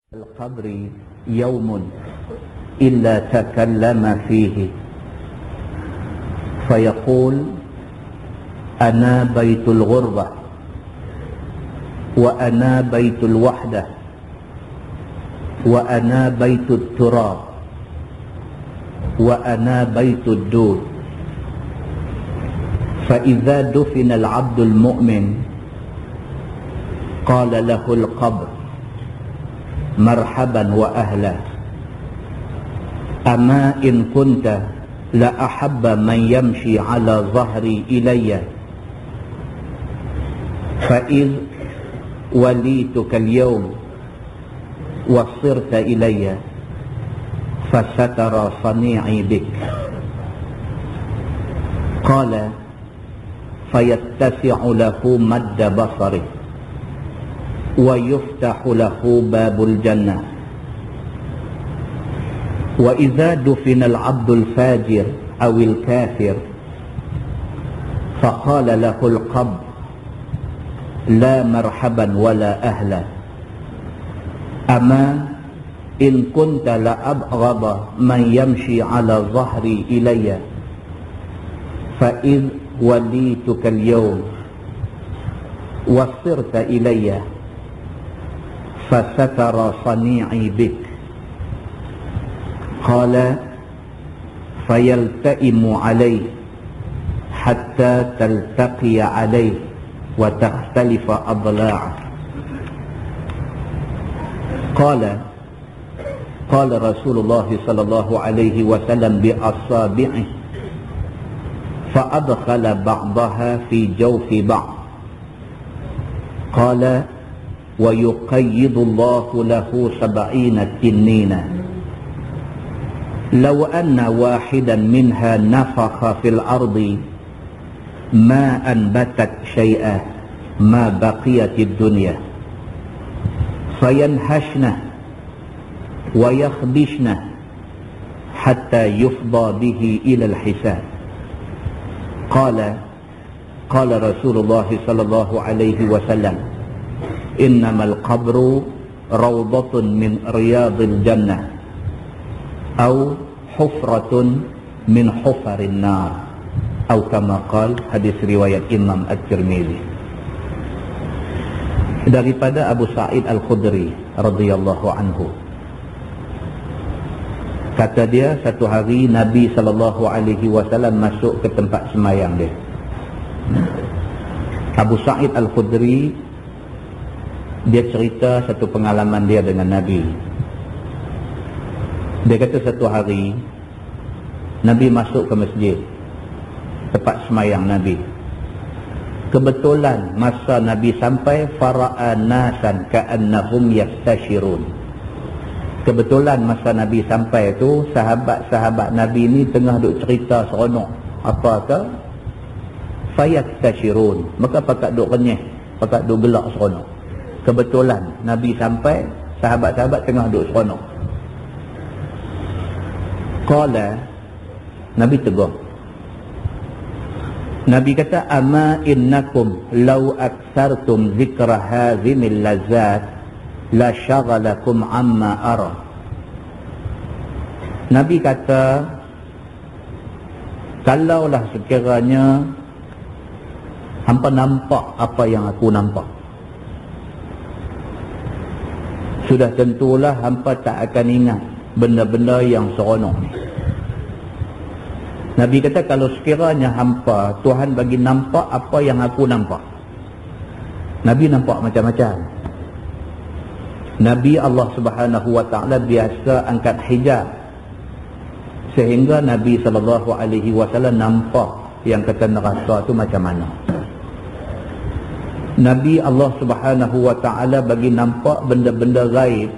القبر يوم إلا تكلم فيه فيقول أنا بيت الغربة وأنا بيت الوحدة وأنا بيت التراب وأنا بيت الدود. فإذا دفن العبد المؤمن قال له القبر مرحبا وأهلا، أما إن كنت لأحب من يمشي على ظهري إلي فإذ وليتك اليوم وصرت إلي فسترى صنيعي بك. قال فيتسع له مد بصره ويفتح له باب الجنة. وإذا دفن العبد الفاجر أو الكافر فقال له القبر لا مرحبا ولا أهلا، أما إن كنت لأبغض من يمشي على ظهري إلي فإذ وليتك اليوم وصرت إلي فسترى صنيعي بك. قال فيلتئم عليه حتى تلتقي عليه وتختلف أضلاعه. قال رسول الله صلى الله عليه وسلم بأصابعه فأدخل بعضها في جوف بعض. قال ويقيض الله له 70 تنينا، لو أن واحدا منها نفخ في الأرض ما أنبتت شيئا ما بقيت الدنيا، فينهشنه ويخبشنه حتى يفضى به إلى الحساب. قال رسول الله صلى الله عليه وسلم إنما القبر روضة من رياض الجنة أو حفرة من حفر النار أو كما قال. Hadis riwayat Imam At-Tirmizi. Daripada Abu Sa'id Al-Khudri radhiyallahu anhu, kata dia, satu hari Nabi SAW masuk ke tempat semayang dia. Abu Sa'id Al-Khudri, dia cerita satu pengalaman dia dengan Nabi. Dia kata satu hari Nabi masuk ke masjid, tempat semayang Nabi. Kebetulan masa Nabi sampai, fara'a nasan ka'annahum yastashirun. Kebetulan masa Nabi sampai tu, sahabat-sahabat Nabi ni tengah duk cerita seronok. Apa ke? Fayastashirun. Maka pakat duk renyeh, pakat duk gelak seronok. Kebetulan Nabi sampai, sahabat-sahabat tengah duk seronok. Qala, Nabi tegur. Nabi kata, ama innakum law aktsartum zikra hazimil lazat la syagalakum amma ara. Nabi kata, kalaulah sekiranya hampa nampak apa yang aku nampak, sudah tentulah hampa tak akan ingat benda-benda yang seronok ni. Nabi kata, kalau sekiranya hampa, Tuhan bagi nampak apa yang aku nampak. Nabi nampak macam-macam. Nabi Allah Subhanahu Wa Taala biasa angkat hijab, sehingga Nabi SAW nampak yang kata neraka tu macam mana. Nabi Allah Subhanahu Wa Taala bagi nampak benda-benda gaib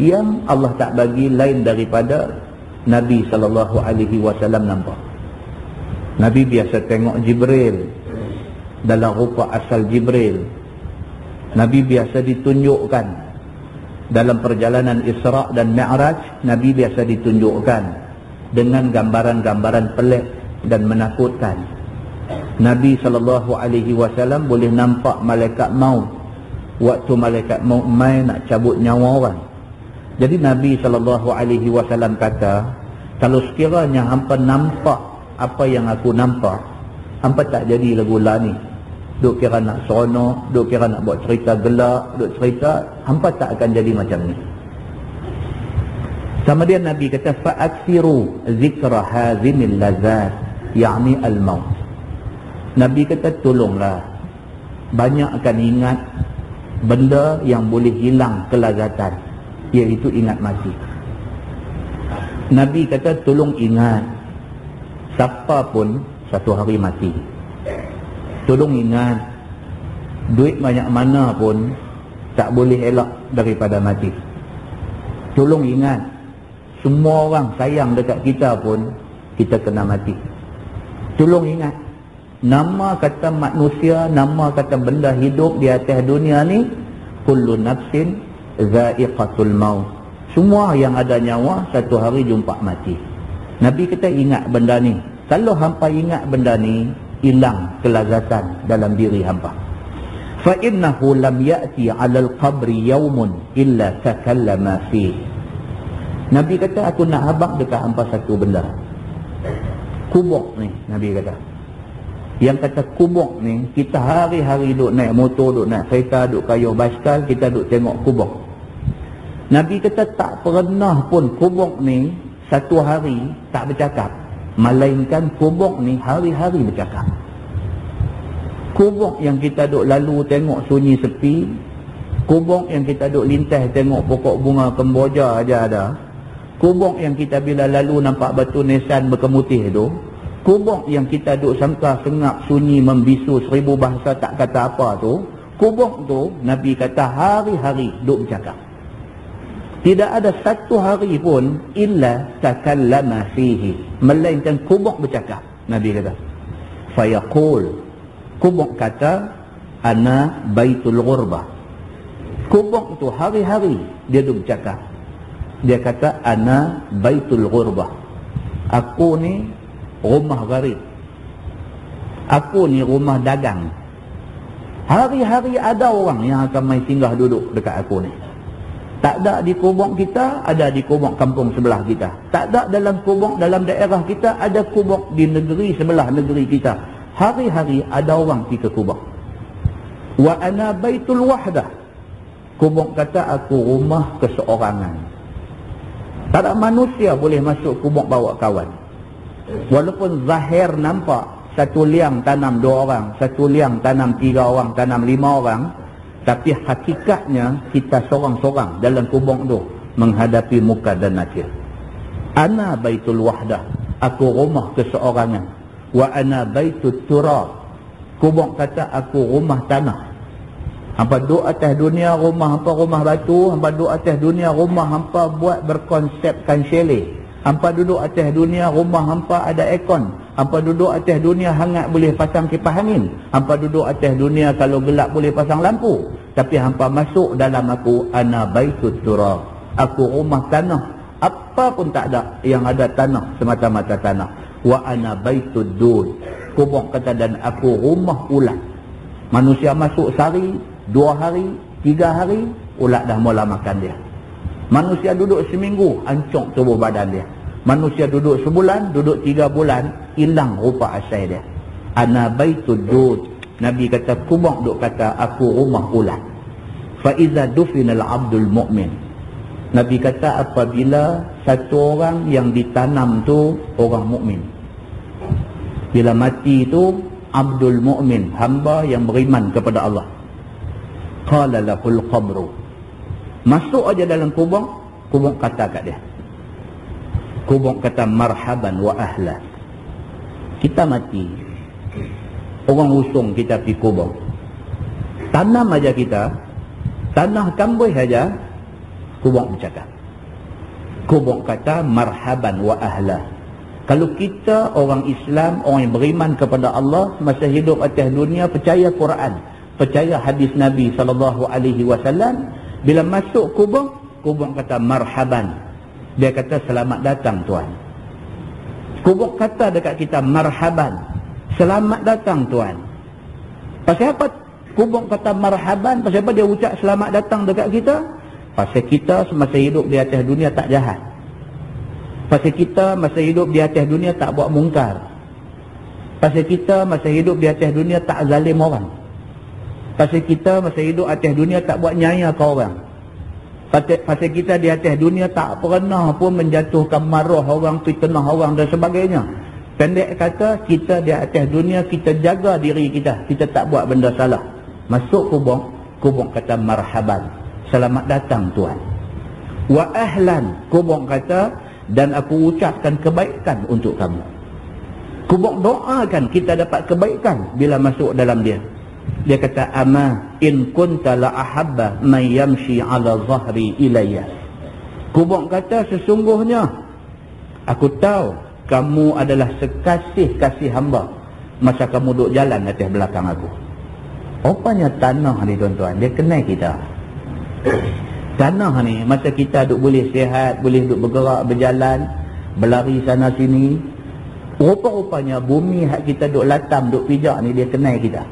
yang Allah tak bagi lain daripada Nabi SAW nampak. Nabi biasa tengok Jibril dalam rupa asal Jibril. Nabi biasa ditunjukkan dalam perjalanan Isra' dan Mi'raj. Nabi biasa ditunjukkan dengan gambaran-gambaran pelik dan menakutkan. Nabi SAW boleh nampak malaikat maut waktu malaikat maut mai nak cabut nyawa orang. Jadi Nabi SAW kata, kalau sekiranya hampa nampak apa yang aku nampak, hampa tak jadi lagu lah ni. Duk kira nak seronok, duk kira nak buat cerita gelak, duk cerita, hampa tak akan jadi macam ni. Sama dia Nabi kata, fa'aksiru zikra hazimil lazat, yakni al-maut. Nabi kata, tolonglah banyakkan ingat benda yang boleh hilang kelazatan, iaitu ingat mati. Nabi kata, tolong ingat, siapa pun satu hari mati. Tolong ingat, duit banyak mana pun tak boleh elak daripada mati. Tolong ingat, semua orang sayang dekat kita pun kita kena mati. Tolong ingat, nama kata manusia, nama kata benda hidup di atas dunia ni, kullu nafsin za'iqatul maut. Semua yang ada nyawa satu hari jumpa mati. Nabi kata ingat benda ni. Kalau hampa ingat benda ni, hilang kelazatan dalam diri hampa. Fa innahu lam ya'ti 'alal qabri yawmun illa takallama fi. Nabi kata, aku nak habaq dekat hampa satu benda. Kubur ni, Nabi kata. Yang kata kubur ni, kita hari-hari duk naik motor, duk naik kereta, duk kayuh basikal, kita duk tengok kubur. Nabi kata tak pernah pun kubur ni satu hari tak bercakap, melainkan kubur ni hari-hari bercakap. Kubur yang kita duk lalu tengok sunyi sepi, kubur yang kita duk lintas tengok pokok bunga kemboja aja ada, kubur yang kita bila lalu nampak batu nisan berkemutih tu, kubur yang kita duk sangka sengap sunyi membisu 1000 bahasa tak kata apa tu, kubur tu Nabi kata hari-hari duk bercakap. Tidak ada satu hari pun illa takallama fihi, melainkan kubur bercakap. Nabi kata, fayaqul, kubur kata, ana baitul ghurbah. Kubur tu hari-hari dia duk bercakap. Dia kata, ana baitul ghurbah, aku ni rumah gharib, aku ni rumah dagang. Hari-hari ada orang yang akan mai singgah duduk dekat aku ni. Tak ada di kubur kita, ada di kubur kampung sebelah kita. Tak ada dalam kubur dalam daerah kita, ada kubur di negeri sebelah negeri kita. Hari-hari ada orang pergi ke kubur. Wa ana baitul wahdah, kubur kata aku rumah keseorangan. Tak ada manusia boleh masuk kubur bawa kawan. Walaupun zahir nampak satu liang tanam 2 orang, satu liang tanam 3 orang, tanam 5 orang, tapi hakikatnya kita sorang-sorang dalam kubur tu menghadapi muka dan nakir. Ana baitul wahdah, aku rumah keseorangan. Wa ana baitut turab, kubur kata aku rumah tanah. Hampa duduk atas dunia rumah hampa rumah batu, hampa duduk atas dunia rumah hampa buat berkonsepkan chalet. Hampa duduk atas dunia rumah hampa ada aircon. Hampa duduk atas dunia hangat boleh pasang kipas angin. Hampa duduk atas dunia kalau gelap boleh pasang lampu. Tapi hampa masuk dalam aku, ana baitut turab, aku rumah tanah. Apa pun tak ada, yang ada tanah, semata-mata tanah. Wa ana baitud dud, kubur kata, dan aku rumah ulat. Manusia masuk sehari, 2 hari, 3 hari, ulat dah mula makan dia. Manusia duduk seminggu, hancur tubuh badan dia. Manusia duduk sebulan, duduk 3 bulan, hilang rupa asal dia. Ana baitud dud, Nabi kata kubur duk kata aku rumah ulat. Fa iza dufinal abdul mu'min, Nabi kata apabila satu orang yang ditanam tu orang mukmin, bila mati itu abdul mu'min, hamba yang beriman kepada Allah, qala lahul qabru, masuk aja dalam kubur, kubur kata kat dia, kubur kata marhaban wa ahla. Kita mati, orang usung kita pergi kubur, tanam aja kita, tanah kambuh aja, kubur bercakap. Kubur kata marhaban wa ahla. Kalau kita orang Islam, orang yang beriman kepada Allah, masa hidup atas dunia, percaya Quran, percaya hadis Nabi SAW, bila masuk kubur, kubur kata marhaban, dia kata selamat datang Tuan. Kubur kata dekat kita marhaban, selamat datang Tuan. Pasal apa Kubur kata marhaban. Pasal apa dia ucap selamat datang dekat kita? Pasal kita semasa hidup di atas dunia tak jahat. Pasal kita masa hidup di atas dunia tak buat mungkar. Pasal kita masa hidup di atas dunia tak zalim orang. Pasal kita masa hidup atas dunia tak buat nyaya ke orang. Pasal kita di atas dunia tak pernah pun menjatuhkan marah orang, fitnah orang dan sebagainya. Pendek kata, kita di atas dunia kita jaga diri kita. Kita tak buat benda salah. Masuk kubur, kubur kata marhaban. Selamat datang Tuhan. Wa ahlan, kubur kata, dan aku ucapkan kebaikan untuk kamu. Kubur doakan kita dapat kebaikan bila masuk dalam dia. Dia kata, ama in kunta la ahabba man yamshi ala zahri ilayya. Kubur kata, sesungguhnya aku tahu kamu adalah sekasih-kasih hamba masa kamu duduk jalan atas belakang aku. Rupanya tanah ni tuan-tuan, dia kenal kita. Tanah ni masa kita duduk boleh sihat, boleh duduk bergerak, berjalan, berlari sana sini. Rupa-rupanya bumi hak kita duduk latam, duduk pijak ni dia kenal kita.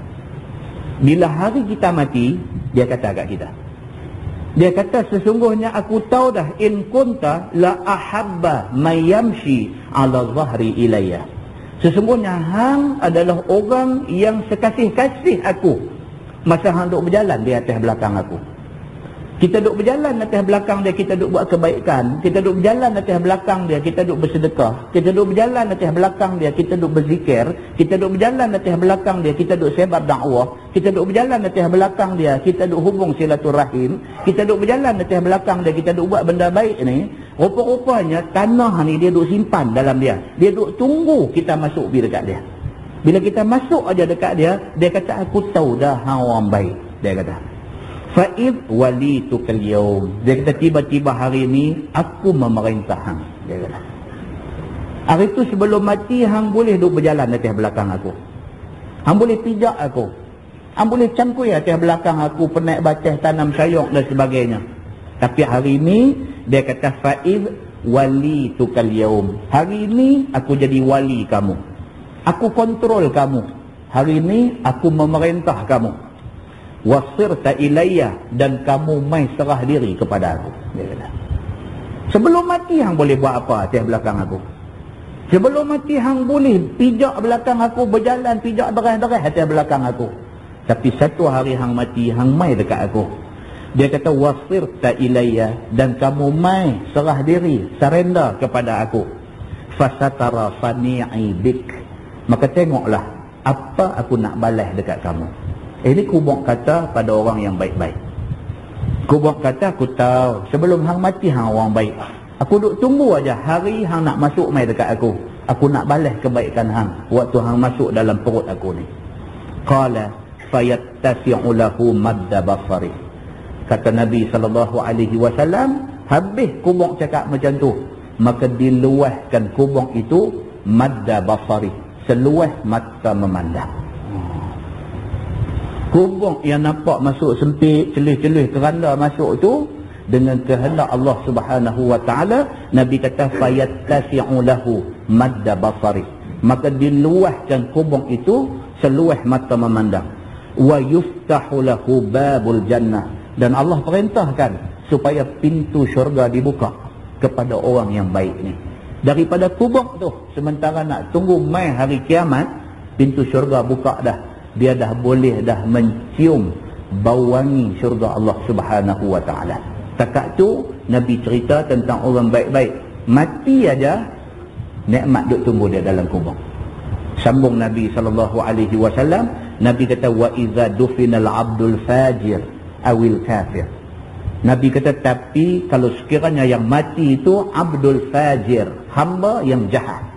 Bila hari kita mati, dia kata kat kita. Dia kata, sesungguhnya aku tahu dah, in kunta la ahabba man yamshi ala zahri ilayya. Sesungguhnya hang adalah orang yang sekasih-kasih aku masa hang duk berjalan di atas belakang aku. Kita duk berjalan atas belakang dia, kita duk buat kebaikan. Kita duk berjalan atas belakang dia, kita duk bersedekah. Kita duk berjalan atas belakang dia, kita duk berzikir. Kita duk berjalan atas belakang dia, kita duk sebar dakwah. Kita duk berjalan atas belakang dia, kita duk hubung silaturahim. Kita duk berjalan atas belakang dia, kita duk buat benda baik ni. Rupa-rupanya tanah ni dia duk simpan dalam dia. Dia duk tunggu kita masuk pergi dekat dia. Bila kita masuk aja dekat dia, dia kata, aku tahu dah hang orang baik. Dia kata, fa'id walitukal yaum. Dia kata, tiba-tiba hari ni aku memerintah hang. Dia kata, hari tu sebelum mati hang boleh duduk berjalan atas belakang aku. Hang boleh pijak aku. Hang boleh cangkui atas belakang aku, penaik batas, tanam sayur dan sebagainya. Tapi hari ni dia kata, fa'id walitukal yaum. Hari ni aku jadi wali kamu. Aku kontrol kamu. Hari ni aku memerintah kamu. Wasirta ilayya, dan kamu mai serah diri kepada aku. Dia kata, sebelum mati hang boleh buat apa atas belakang aku. Sebelum mati hang boleh pijak belakang aku, berjalan pijak deras-deras atas belakang aku. Tapi satu hari hang mati, hang mai dekat aku. Dia kata, wasirta ilayya, dan kamu mai serah diri, surrender kepada aku. Fasatara fani'i bik, maka tengoklah apa aku nak balas dekat kamu. Ini kubur kata pada orang yang baik-baik. Kubur kata, aku tahu sebelum hang mati hang orang baik. Aku duk tunggu aja hari hang nak masuk mai dekat aku. Aku nak balas kebaikan hang waktu hang masuk dalam perut aku ni. Qala fayattasi'u lahu madda basari. Kata Nabi SAW, habis kubur cakap macam tu, maka diluahkan kubur itu madda basari, seluas mata memandang. Kubur yang nampak masuk sempit, celih-celih keranda masuk tu, dengan kehendak Allah Subhanahu wa taala, Nabi kata fayattasi'u lahu madda basari, maka diluahkan kubur itu seluas mata memandang. Wa yuftahu lahu babul jannah, dan Allah perintahkan supaya pintu syurga dibuka kepada orang yang baik ni. Daripada kubur tu, sementara nak tunggu mai hari kiamat, pintu syurga buka dah. Dia dah boleh dah mencium bau wangi syurga Allah Subhanahu wa taala. Takat tu Nabi cerita tentang orang baik-baik, mati aja nikmat duk tunggu dia dalam kubur. Sambung Nabi SAW, Nabi kata, wa iza dufinal abdul fajir awil kafir. Nabi kata, tapi kalau sekiranya yang mati itu abdul fajir, hamba yang jahat,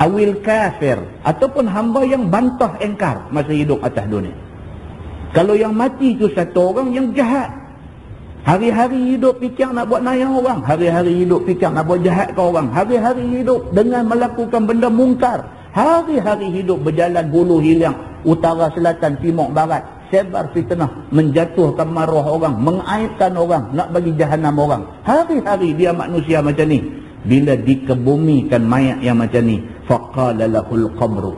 awil kafir, ataupun hamba yang bantah engkar masa hidup atas dunia. Kalau yang mati itu satu orang yang jahat, hari-hari hidup fikir nak buat nayang orang, hari-hari hidup fikir nak buat jahat ke orang, hari-hari hidup dengan melakukan benda mungkar, hari-hari hidup berjalan hulu hilang, utara selatan timur barat, sebar fitnah, menjatuhkan marah orang, mengaibkan orang, nak bagi jahanam orang. Hari-hari dia manusia macam ni. Bila dikebumikan mayat yang macam ni, faqala lahul qabru,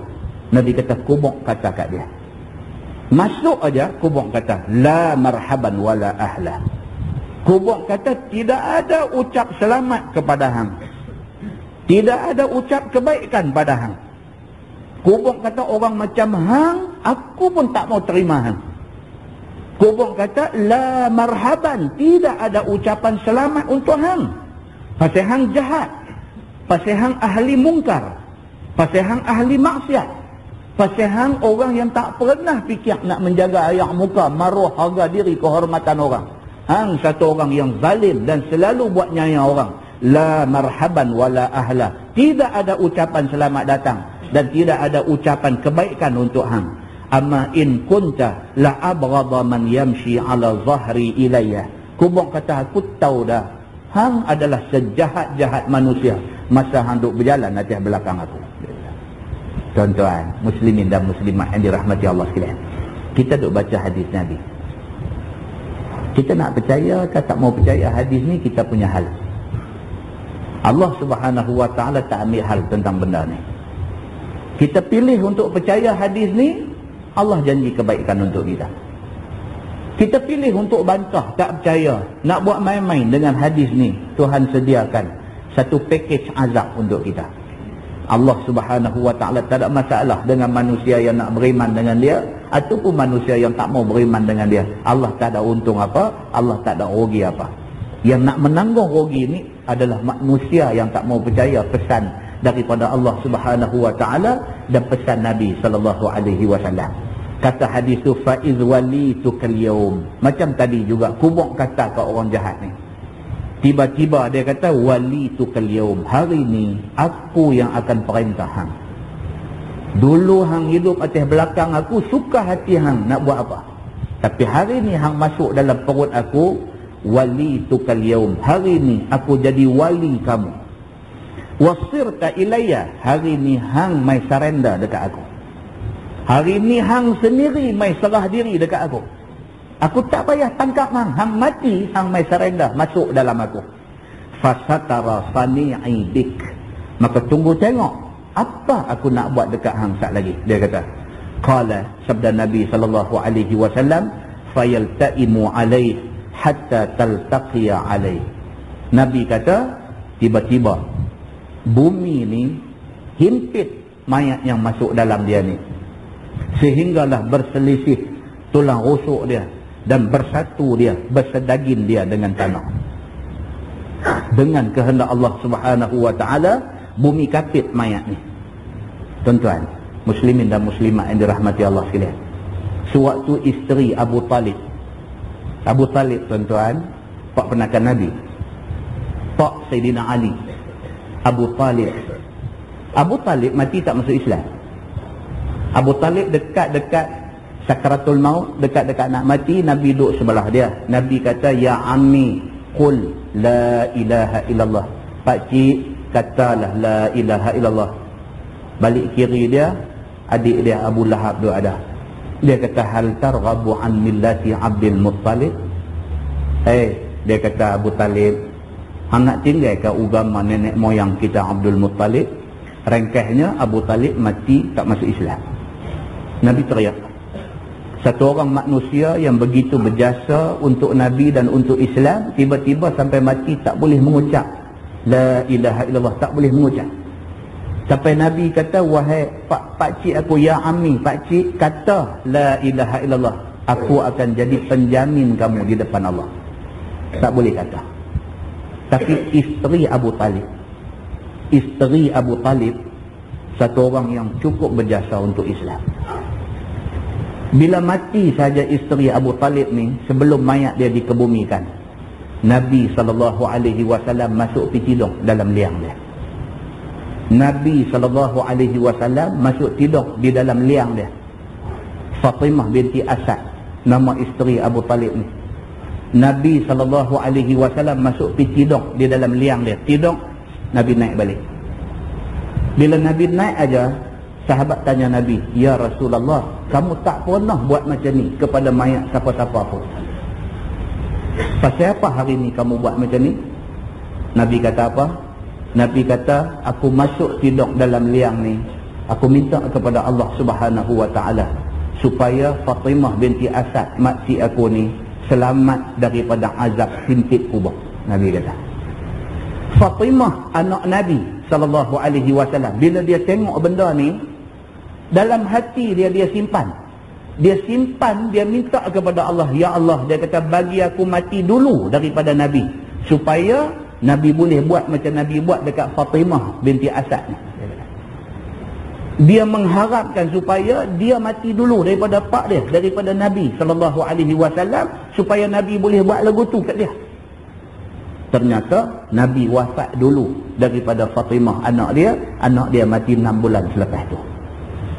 Nabi kata kubur kata kat dia, Masuk aja, kubur kata, la marhaban wala ahla. Kubur kata, tidak ada ucap selamat kepada hang. Tidak ada ucap kebaikan pada hang. Kubur kata, orang macam hang, aku pun tak mau terima hang. Kubur kata, la marhaban, tidak ada ucapan selamat untuk hang. Pasal hang jahat. Pasal hang ahli mungkar. Pasal hang ahli maksiat. Pasal hang orang yang tak pernah fikir nak menjaga ayak muka, maruah, harga diri, kehormatan orang. Hang satu orang yang zalim dan selalu buat nyaya orang. La marhaban wala ahla. Tidak ada ucapan selamat datang dan tidak ada ucapan kebaikan untuk hang. Amma in kunta la abghadha man yamshi ala zahri ilayya. Kubur kata, aku tahu dah, hang adalah sejahat-jahat manusia masa hang duk berjalan atas belakang aku. Tuan-tuan, muslimin dan muslimat yang dirahmati Allah sekalian, kita duk baca hadis Nabi. Kita nak percaya atau tak mau percaya hadis ni, kita punya hal. Allah Subhanahu wa ta'ala tak ambil hal tentang benda ni. Kita pilih untuk percaya hadis ni, Allah janji kebaikan untuk kita. Kita pilih untuk bantah, tak percaya, nak buat main-main dengan hadis ni, Tuhan sediakan satu package azab untuk kita. Allah Subhanahu wa ta'ala tak ada masalah dengan manusia yang nak beriman dengan dia ataupun manusia yang tak mau beriman dengan dia. Allah tak ada untung apa, Allah tak ada rugi apa. Yang nak menanggung rugi ni adalah manusia yang tak mau percaya pesan daripada Allah Subhanahu wa ta'ala dan pesan Nabi sallallahu alaihi wasallam. Kata hadis tu, fa iz walitukal yaum. Macam tadi juga kubur kata ke orang jahat ni. Tiba-tiba dia kata, walitukal yaum, hari ni aku yang akan perintah hang. Dulu hang hidup atas belakang aku, suka hati hang nak buat apa. Tapi hari ni hang masuk dalam perut aku, walitukal yaum, hari ni aku jadi wali kamu. Wasirta ilayya, hari ni hang mai surrender dekat aku. Hari ni hang sendiri mai serah diri dekat aku. Aku tak payah tangkap hang, hang mati, hang mai surrender, masuk dalam aku. Fasatara sani'i bik, maka tunggu tengok apa aku nak buat dekat hang sat lagi. Dia kata, qala, sabda Nabi sallallahu alaihi wasallam, fayaltaimu alaih hatta taltaqiya alaih. Nabi kata, tiba-tiba bumi ni himpit mayat yang masuk dalam dia ni, sehinggalah berselisih tulang rusuk dia dan bersatu dia, bersedagin dia dengan tanah. Dengan kehendak Allah Subhanahu wa ta'ala, bumi kapit mayat ni. Tuan-tuan, muslimin dan muslimat yang dirahmati Allah sekalian, sewaktu isteri Abu Talib, Abu Talib tuan-tuan, pak penakan Nabi, pak Sayyidina Ali, Abu Talib. Abu Talib mati tak masuk Islam. Abu Talib dekat-dekat sakaratul maut, dekat-dekat nak mati, Nabi duduk sebelah dia. Nabi kata, ya ammi qul la ilaha illallah. Pakcik, katalah la ilaha illallah. Balik kiri dia, adik dia Abu Lahab duduk ada. Dia kata, hal targhabu an millati Abdul Muttalib. Dia kata, Abu Talib, hang nak tinggal ke agama nenek moyang kita Abdul Muttalib? Ringkasnya Abu Talib mati tak masuk Islam. Nabi teriak. Satu orang manusia yang begitu berjasa untuk Nabi dan untuk Islam, tiba-tiba sampai mati tak boleh mengucap la ilaha illallah, tak boleh mengucap. Sampai Nabi kata, wahai pakcik aku, ya ammi, pakcik, kata la ilaha illallah, aku akan jadi penjamin kamu di depan Allah. Tak boleh kata. Tapi isteri Abu Talib, isteri Abu Talib, satu orang yang cukup berjasa untuk Islam. Bila mati saja isteri Abu Talib ni, sebelum mayat dia dikebumikan, Nabi SAW masuk pergi tidur dalam liang dia. Nabi SAW masuk tidur di dalam liang dia. Fatimah binti Asad, nama isteri Abu Talib ni. Nabi SAW masuk pergi tidur di dalam liang dia. Tidur, Nabi naik balik. Bila Nabi naik aja, sahabat tanya Nabi, ya Rasulullah, kamu tak pernah buat macam ni kepada mayat siapa-siapa pun. Pasal apa hari ni kamu buat macam ni? Nabi kata apa? Nabi kata, aku masuk tidur dalam liang ni, aku minta kepada Allah Subhanahu wa ta'ala supaya Fatimah binti Asad, makcik aku ni, selamat daripada azab himpit kubur. Nabi kata. Fatimah anak Nabi SAW, bila dia tengok benda ni, dalam hati dia simpan. Dia simpan, dia minta kepada Allah, ya Allah, dia kata, bagi aku mati dulu daripada Nabi, supaya Nabi boleh buat macam Nabi buat dekat Fatimah binti Asad ni. Dia mengharapkan supaya dia mati dulu daripada pak dia, daripada Nabi SAW, supaya Nabi boleh buat lagu tu kat dia. Ternyata Nabi wafat dulu daripada Fatimah anak dia mati 6 bulan selepas tu.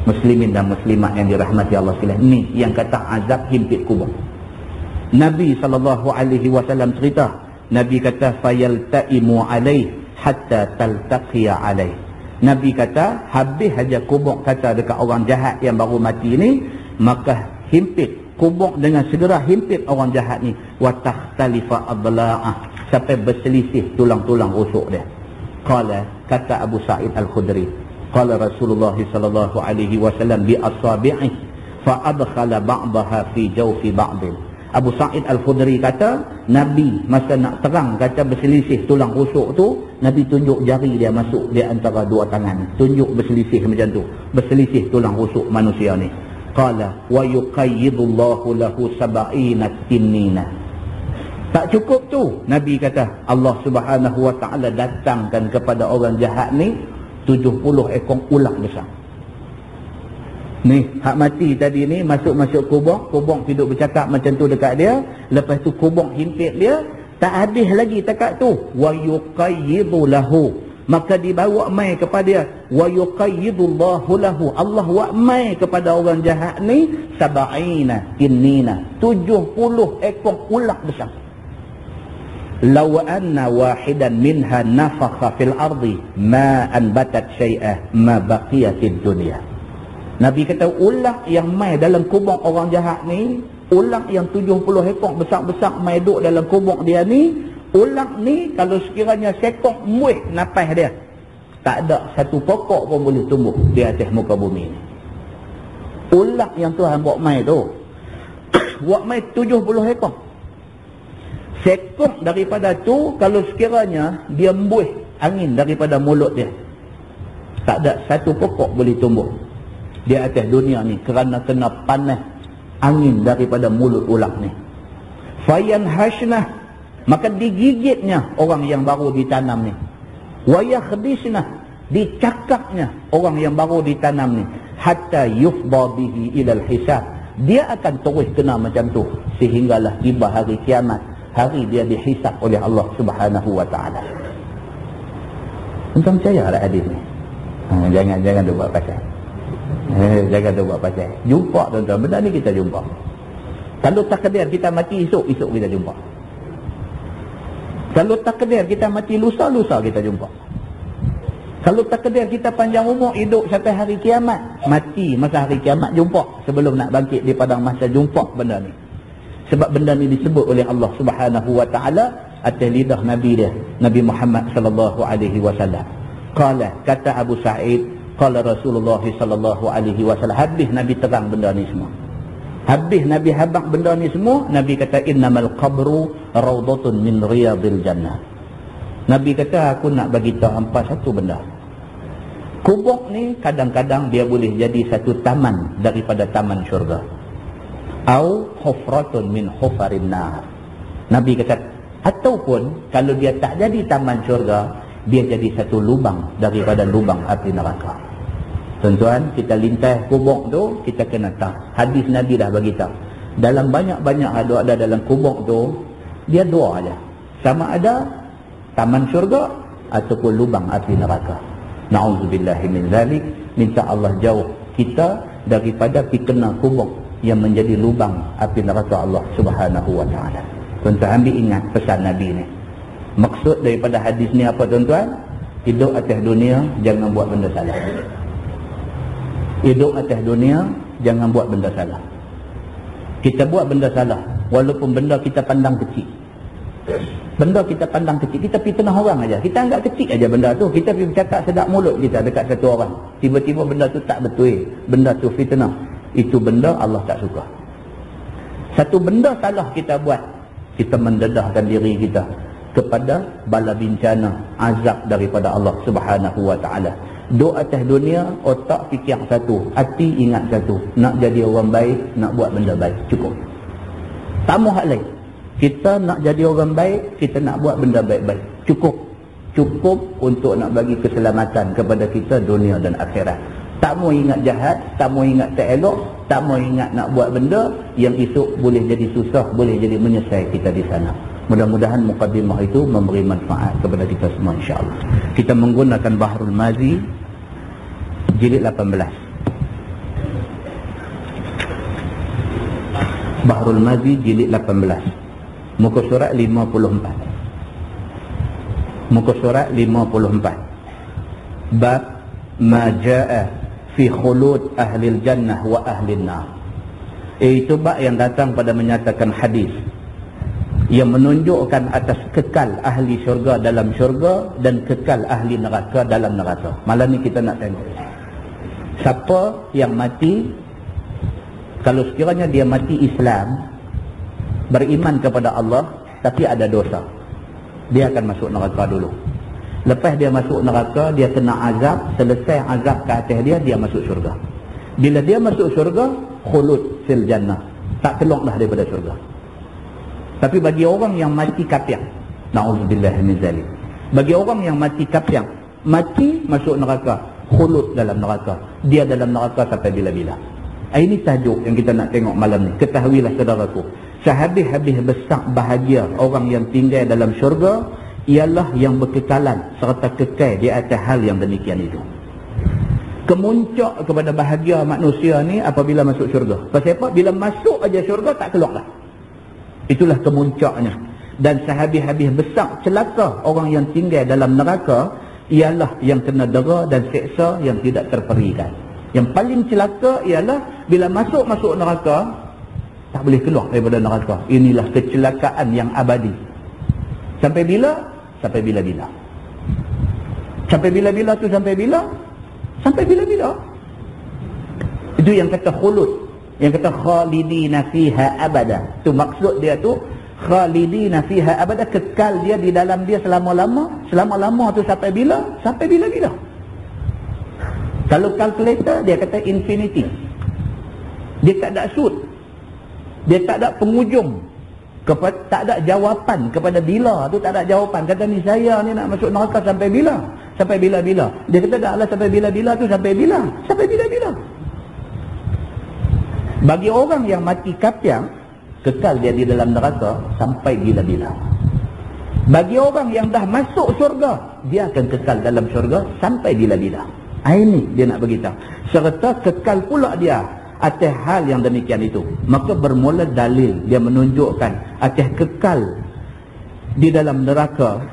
Muslimin dan muslimat yang dirahmati Allah sekalian, ni yang kata azab himpit kubur. Nabi SAW cerita, Nabi kata fayaltaimu alaih hatta taltaqiya alaih. Nabi kata habis aja kubur kata dekat orang jahat yang baru mati ni, maka himpit kubur dengan segera, himpit orang jahat ni, wa takhtalifa adla'ah, sampai berselisih tulang-tulang rusuk dia. Qala, kata Abu Sa'id Al-Khudri, qala Rasulullah sallallahu alaihi wasallam bi asabi'i fa adkhala ba'daha fi jawfi ba'd. Abu Sa'id Al-Khudri kata, Nabi masa nak terang kata berselisih tulang rusuk tu, Nabi tunjuk jari dia masuk di antara dua tangan, tunjuk berselisih macam tu, berselisih tulang rusuk manusia ni. Qala wa yuqayyidullahu lahu sab'ina tinnina. Tak cukup tu, Nabi kata Allah Subhanahu wa ta'ala datangkan kepada orang jahat ni 70 ekor ular besar. Ni, hak mati tadi ni masuk kubur hidup bercakap macam tu dekat dia, lepas tu kubur himpit dia, tak habis lagi takat tu, wa yuqayyidu lahu, maka dibawa mai kepada dia, wa yuqayyidullahu lahu, Allah wa mai kepada orang jahat ni sab'ina tinnina, 70 ekor ular besar. Law anna wahidan minha nafakha fil ardi ma anbatat syai'ah ma baqiyatid dunya. Nabi kata ular yang mai dalam kubur orang jahat ni, ular yang 70 ekor besar-besar mai duduk dalam kubur dia ni, ular ni kalau sekiranya sekok muih napas dia, tak ada satu pokok pun boleh tumbuh di atas muka bumi ni. Ular yang Tuhan buat mai tu, buat mai 70 ekor. Sekok daripada tu, kalau sekiranya dia embuih angin daripada mulut dia, tak ada satu pokok boleh tumbuh di atas dunia ni, kerana kena panas angin daripada mulut ular ni. Fayanhashnah, maka digigitnya orang yang baru ditanam ni. Wayakhdisnah, dicakapnya orang yang baru ditanam ni. Hatta yufda bihi ilal hisab, dia akan terus kena macam tu sehinggalah tiba hari kiamat, hari dia dihisab oleh Allah Subhanahu wa ta'ala. Tuan percaya tak hadis ni? Jangan tu buat pasal. Jangan tu buat pasal. Jumpa tuan-tuan, benda ni kita jumpa. Kalau takdir kita mati esok kita jumpa. Kalau takdir kita mati lusa kita jumpa. Kalau takdir kita panjang umur, hidup sampai hari kiamat, mati masa hari kiamat jumpa, sebelum nak bangkit di padang mahsyar jumpa benda ni. Sebab benda ni disebut oleh Allah Subhanahu wa ta'ala atas lidah Nabi dia, Nabi Muhammad sallallahu alaihi wasallam. Qala, kata Abu Sa'id, qala Rasulullah sallallahu alaihi wasallam, habis Nabi terang benda ni semua. Habis Nabi habaq benda ni semua, Nabi kata innamal qabru rawdatun min riyadil jannah. Nabi kata aku nak bagi tahu hampa satu benda. Kubur ni kadang-kadang dia boleh jadi satu taman daripada taman syurga. Au hufratun min hufarin nar. Nabi kata ataupun kalau dia tak jadi taman syurga, dia jadi satu lubang daripada lubang api neraka. Tuan-tuan, kita lintas kubur tu, kita kena tahu. Hadis Nabi dah bagi tahu. Dalam banyak-banyak ada dalam kubur tu, dia dua aja. Sama ada taman syurga ataupun lubang api neraka. Na'udzubillahi min zalik. Minta Allah jauh kita daripada kena kubur yang menjadi lubang api neraka Allah Subhanahu wa ta'ala. Tuan-tuan ambil ingat pesan Nabi ni. Maksud daripada hadis ni apa tuan-tuan? Hidup atas dunia jangan buat benda salah. Hidup atas dunia jangan buat benda salah. Kita buat benda salah walaupun benda kita pandang kecil. Benda kita pandang kecil, kita pergi tengah orang aja, kita anggap kecil aja benda tu, kita pergi bercakap sedap mulut kita dekat satu orang, tiba-tiba benda tu tak betul, benda tu fitnah. itu benda Allah tak suka. Satu benda salah kita buat, kita mendedahkan diri kita kepada bala bencana, azab daripada Allah Subhanahu wa taala. Duk atas dunia, otak fikir satu, hati ingat satu, nak jadi orang baik, nak buat benda baik, cukup. Tak mahu hal lain. Kita nak jadi orang baik, kita nak buat benda baik-baik, cukup. Cukup untuk nak bagi keselamatan kepada kita dunia dan akhirat. Tak mau ingat jahat, tak mau ingat tak elok, tak mau ingat nak buat benda yang esok boleh jadi susah, boleh jadi menyesal kita di sana. Mudah-mudahan muqaddimah itu memberi manfaat kepada kita semua, insya-Allah. Kita menggunakan Bahrul Mazi jilid 18. Bahrul Mazi jilid 18. Muka surat 54. Muka surat 54. Bab ma jaa fi khulud ahli jannah wa ahli nar. Itu bab yang datang pada menyatakan hadis yang menunjukkan atas kekal ahli syurga dalam syurga dan kekal ahli neraka dalam neraka. Malam ni kita nak tengok siapa yang mati, kalau sekiranya dia mati Islam, beriman kepada Allah, tapi ada dosa, dia akan masuk neraka dulu. Lepas dia masuk neraka, dia kena azab. Selesai azab ke atas dia, dia masuk syurga. Bila dia masuk syurga, khulud fil jannah, tak keluar dah daripada syurga. Tapi bagi orang yang mati kafir, na'udzubillah min zalik, bagi orang yang mati kafir, mati masuk neraka, khulud dalam neraka, dia dalam neraka sampai bila-bila. Ini tajuk yang kita nak tengok malam ni. Ketahuilah saudaraku, sehabis-habis besar bahagia orang yang tinggal dalam syurga ialah yang berkekalan serta kekal di atas hal yang demikian itu. Kemuncak kepada bahagia manusia ni apabila masuk syurga. Pasal apa? Bila masuk aja syurga tak keluar dah. Itulah kemuncaknya. Dan sehabis-habis besar celaka orang yang tinggal dalam neraka ialah yang kena dera dan seksa yang tidak terperikan. Yang paling celaka ialah bila masuk neraka tak boleh keluar daripada neraka. Inilah kecelakaan yang abadi. Sampai bila? Sampai bila-bila. Sampai bila-bila tu sampai bila? Sampai bila-bila. Itu yang kata khulud. Yang kata khalidina fiha abada. Tu maksud dia tu khalidina fiha abada, kekal dia di dalam dia selama-lama. Selama-lama tu sampai bila? Sampai bila-bila. Kalau kalkulator dia kata infinity. Dia tak ada sud. Dia tak ada penghujung. Tak ada jawapan kepada bila tu, tak ada jawapan. Kata ni saya ni nak masuk neraka sampai bila? Sampai bila-bila. Dia kata dah lah sampai bila-bila tu sampai bila? Sampai bila-bila. Bagi orang yang mati kafir, kekal dia di dalam neraka sampai bila-bila. Bagi orang yang dah masuk syurga, dia akan kekal dalam syurga sampai bila-bila. Ini dia nak beritahu. Serta kekal pula dia atas hal yang demikian itu. Maka bermula dalil dia menunjukkan atas kekal di dalam neraka,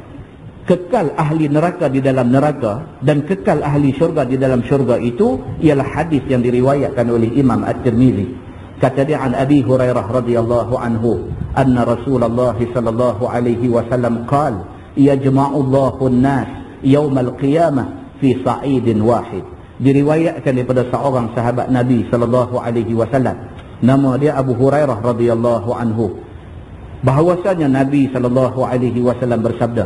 kekal ahli neraka di dalam neraka dan kekal ahli syurga di dalam syurga itu ialah hadis yang diriwayatkan oleh Imam At-Tirmizi. Kata dia an Abi Hurairah radhiyallahu anhu anna Rasulullah sallallahu alaihi wasallam qala yajma'u Allahu an-nas yaumal qiyamah fi sa'idin wahid. Diriwayatkan daripada seorang sahabat Nabi sallallahu alaihi wasallam, nama dia Abu Hurairah radhiyallahu anhu, bahwasanya Nabi sallallahu alaihi wasallam bersabda,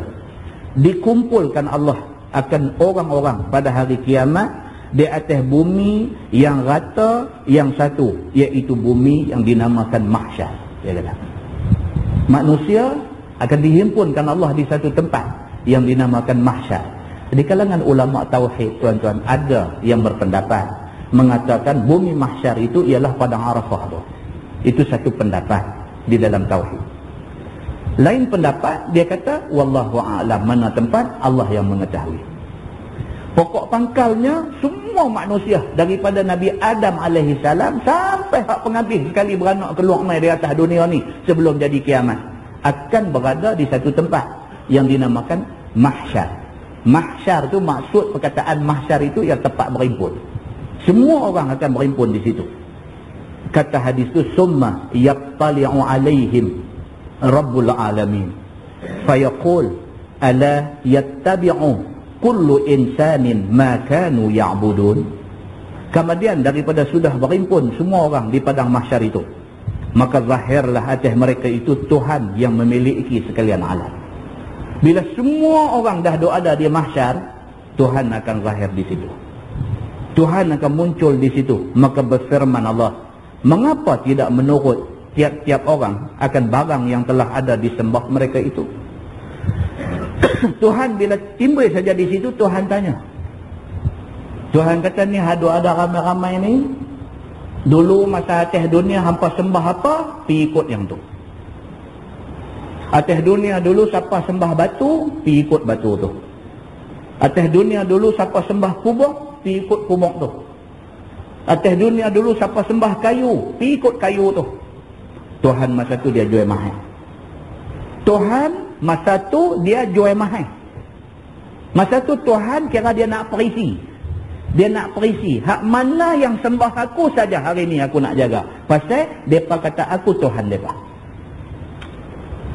dikumpulkan Allah akan orang-orang pada hari kiamat di atas bumi yang rata yang satu, iaitu bumi yang dinamakan mahsyar. Dia kata manusia akan dihimpunkan Allah di satu tempat yang dinamakan mahsyar. Di kalangan ulama tauhid, tuan-tuan, ada yang berpendapat mengatakan bumi mahsyar itu ialah padang Arafah tu. Itu satu pendapat di dalam tauhid. Lain pendapat dia kata wallahu a'lam, mana tempat Allah yang mengetahui. Pokok pangkalnya semua manusia daripada Nabi Adam alaihi salam sampai hak penghabis sekali beranak keluar mai di atas dunia ni sebelum jadi kiamat akan berada di satu tempat yang dinamakan mahsyar. Mahsyar tu maksud perkataan mahsyar itu yang tempat berhimpun. Semua orang akan berhimpun di situ. Kata hadis tu summa yattali'u alaihim Rabbul alamin fayaqul ala yattabi'u kullu insanin ma kanu ya'budun. Kemudian daripada sudah berimpun semua orang di padang mahsyar itu, maka zahirlah atas mereka itu Tuhan yang memiliki sekalian alam. Bila semua orang dah ada di mahsyar, Tuhan akan zahir di situ. Tuhan akan muncul di situ. Maka berfirman Allah, mengapa tidak menurut tiap-tiap orang akan barang yang telah ada disembah mereka itu? Tuhan bila timbul saja di situ, Tuhan tanya. Tuhan kata ni ada ramai-ramai ni, dulu masa atas dunia hampa sembah apa, pergi ikut yang tu. Atas dunia dulu siapa sembah batu, pergi ikut batu tu. Atas dunia dulu siapa sembah kubur, pergi ikut kubur tu. Atas dunia dulu siapa sembah kayu, pergi ikut kayu tu. Tuhan masa tu dia jual mahal. Tuhan masa tu dia jual mahal. Masa tu Tuhan kira dia nak perisi. Dia nak perisi. Hak mana yang sembah aku saja hari ni aku nak jaga. Pasal mereka kata aku Tuhan mereka.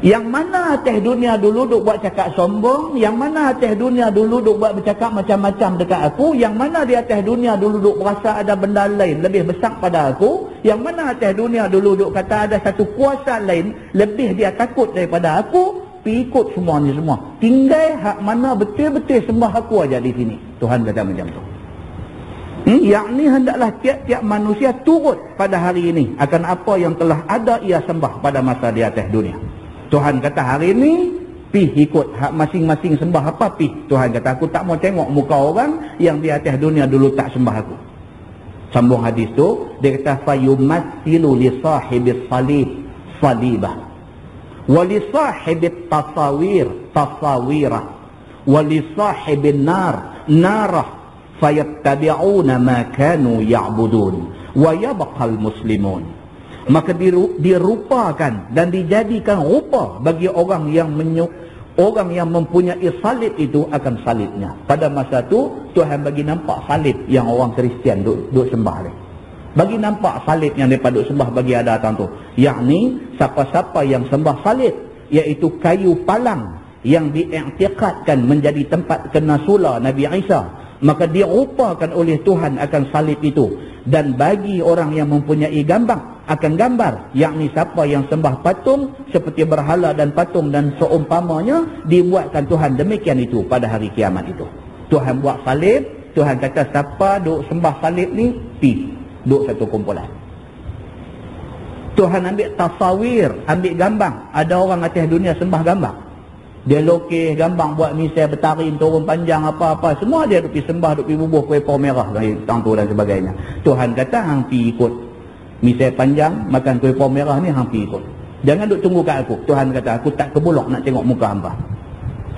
Yang mana atas dunia dulu duk buat cakap sombong. Yang mana atas dunia dulu duk buat bercakap macam-macam dekat aku. Yang mana di atas dunia dulu duk berasa ada benda lain lebih besar pada aku. Yang mana atas dunia dulu duk kata ada satu kuasa lain lebih dia takut daripada aku. Pergi ikut semua ni semua. Tinggal hak mana betul-betul sembah aku aja di sini. Tuhan kata macam tu. Yang ni hendaklah tiap-tiap manusia turut pada hari ini akan apa yang telah ada ia sembah pada masa di atas dunia. Tuhan kata hari ini pergi ikut hak masing-masing sembah apa pergi. Tuhan kata aku tak mau tengok muka orang yang di atas dunia dulu tak sembah aku. Sambung hadis tu dia kata fayumathilu li sahibis salib salibah wa li sahibit tasawir tasawirah wa li sahibin nar narah fayattabi'una ma kanu ya'budun wa yabqal muslimun. Maka dirupakan dan dijadikan rupa bagi orang yang mempunyai salib itu akan salibnya. Pada masa tu Tuhan bagi nampak salib yang orang Kristian duk sembah ni. Bagi nampak salib yang mereka duk sembah bagi ada datang tu. Yakni siapa-siapa yang sembah salib, iaitu kayu palang yang diiktikadkan menjadi tempat kena sula Nabi Isa, maka dirupakan oleh Tuhan akan salib itu. Dan bagi orang yang mempunyai gambar, akan gambar, yakni siapa yang sembah patung seperti berhala dan patung dan seumpamanya, dibuatkan Tuhan demikian itu pada hari kiamat itu. Tuhan buat salib, Tuhan kata siapa duk sembah salib ni, pi duk satu kumpulan. Tuhan ambil tasawir, ambil gambar. Ada orang atas dunia sembah gambar. Dia lokeh gambar buat misal bertaring turun panjang apa-apa, semua dia duk pergi sembah, duk pergi bubuh kuih pau merah tang tu dan sebagainya. Tuhan kata hang pi ikut misal panjang makan kuih pau merah ni, hang pi ikut. Jangan duk tunggu kat aku. Tuhan kata aku tak kebulok nak tengok muka hangpa.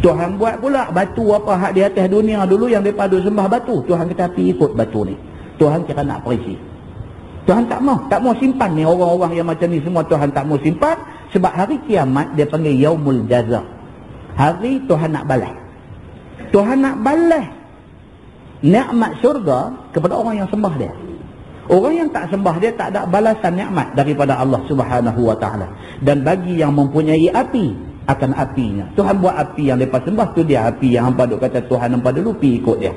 Tuhan buat pula batu apa hak di atas dunia dulu yang depa duk sembah batu. Tuhan kata pi ikut batu ni. Tuhan kira nak perisi. Tuhan tak mau simpan ni orang-orang yang macam ni semua. Tuhan tak mau simpan sebab hari kiamat dia panggil yaumul jaza. Hari Tuhan nak balas. Tuhan nak balas nikmat syurga kepada orang yang sembah dia. Orang yang tak sembah dia tak ada balasan nikmat daripada Allah Subhanahu wa taala. Dan bagi yang mempunyai api, akan apinya. Tuhan buat api yang lepas sembah tu dia api yang hangpa duk kata Tuhan hangpa dulu pi ikut dia.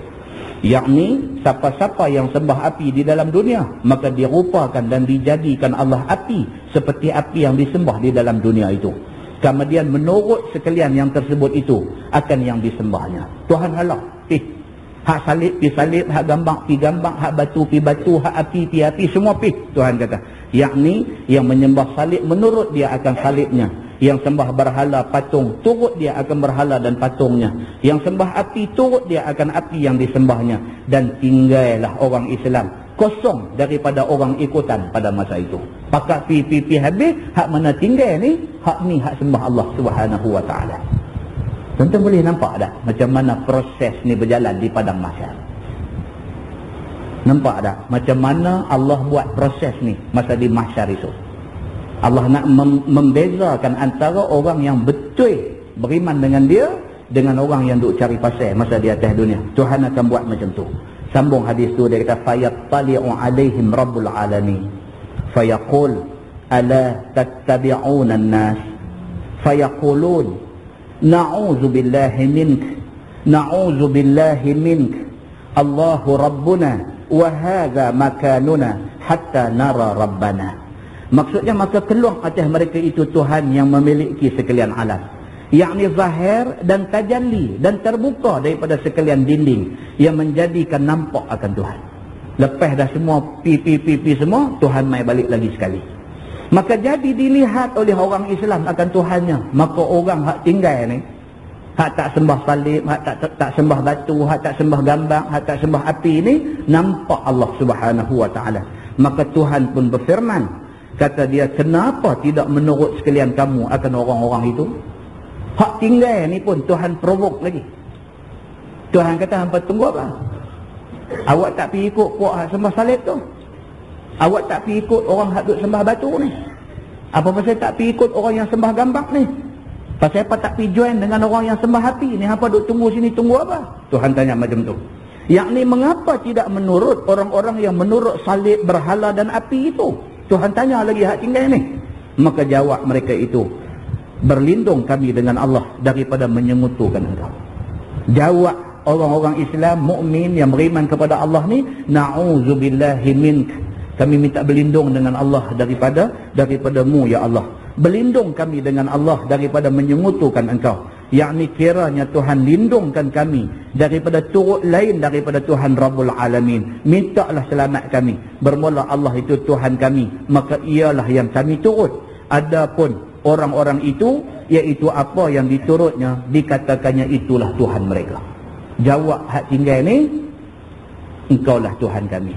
Yakni siapa-siapa yang sembah api di dalam dunia, maka dirupakan dan dijadikan Allah api seperti api yang disembah di dalam dunia itu. Kemudian menurut sekalian yang tersebut itu akan yang disembahnya. Tuhan halang. Hak salib pi salib, hak gambar pi gambar, hak batu pi batu, hak api pi api, semua pi. Tuhan kata. Yakni yang menyembah salib menurut dia akan salibnya. Yang sembah berhala patung turut dia akan berhala dan patungnya. Yang sembah api turut dia akan api yang disembahnya. Dan tinggallah orang Islam kosong daripada orang ikutan pada masa itu. Pakat pi habis, hak mana tinggal ni, hak ni hak sembah Allah Subhanahu wa taala. Tuan-tuan boleh nampak tak macam mana proses ni berjalan di padang mahsyar? Nampak tak macam mana Allah buat proses ni masa di mahsyar itu? Allah nak membezakan antara orang yang betul beriman dengan dia dengan orang yang duk cari pasal masa di atas dunia. Tuhan akan buat macam tu. Sambung hadis tu dia kata fayattali'u 'alaihim rabbul alamin fayaqul ala tattabi'una an-nas fayaqulun na'udzu billahi mink Allahu rabbuna wa hadza makanuna hatta nara rabbana. Maksudnya maka keluar atas mereka itu Tuhan yang memiliki sekalian alam, yakni zahir dan tajalli dan terbuka daripada sekalian dinding yang menjadikan nampak akan Tuhan. Lepas dah semua pi semua, Tuhan mai balik lagi sekali. Maka jadi dilihat oleh orang Islam akan Tuhannya. Maka orang hak tinggal ni, hak tak sembah salib, hak tak sembah batu, hak tak sembah gambar, hak tak sembah api ni, nampak Allah Subhanahu wa taala. Maka Tuhan pun berfirman, kata dia, kenapa tidak menurut sekalian kamu akan orang-orang itu? Hak tinggal ni pun Tuhan provok lagi. Tuhan kata, hampa tunggu apa? Awak tak pergi ikut puak hak sembah salib tu? Awak tak pergi ikut orang hak duk sembah batu ni? Apa pasal tak pergi ikut orang yang sembah gambar ni? Pasal apa tak pergi join dengan orang yang sembah api ni? Hampa duk tunggu sini, tunggu apa? Tuhan tanya macam tu. Yakni mengapa tidak menurut orang-orang yang menurut salib, berhala dan api itu? Tuhan tanya lagi hak tinggal ni. Maka jawab mereka itu, berlindung kami dengan Allah daripada menyengutukan engkau. Jawab orang-orang Islam mukmin yang beriman kepada Allah ni, na'udzubillahi mink, kami minta berlindung dengan Allah daripadamu ya Allah. Berlindung kami dengan Allah daripada menyengutukan engkau. Yakni kiranya Tuhan lindungkan kami daripada turut lain daripada Tuhan Rabbul Alamin. Mintalah selamat kami. Bermula Allah itu Tuhan kami, maka ialah yang kami turut. Adapun orang-orang itu, iaitu apa yang diturutnya, dikatakannya itulah Tuhan mereka. Jawab hak tinggal ni, engkaulah Tuhan kami.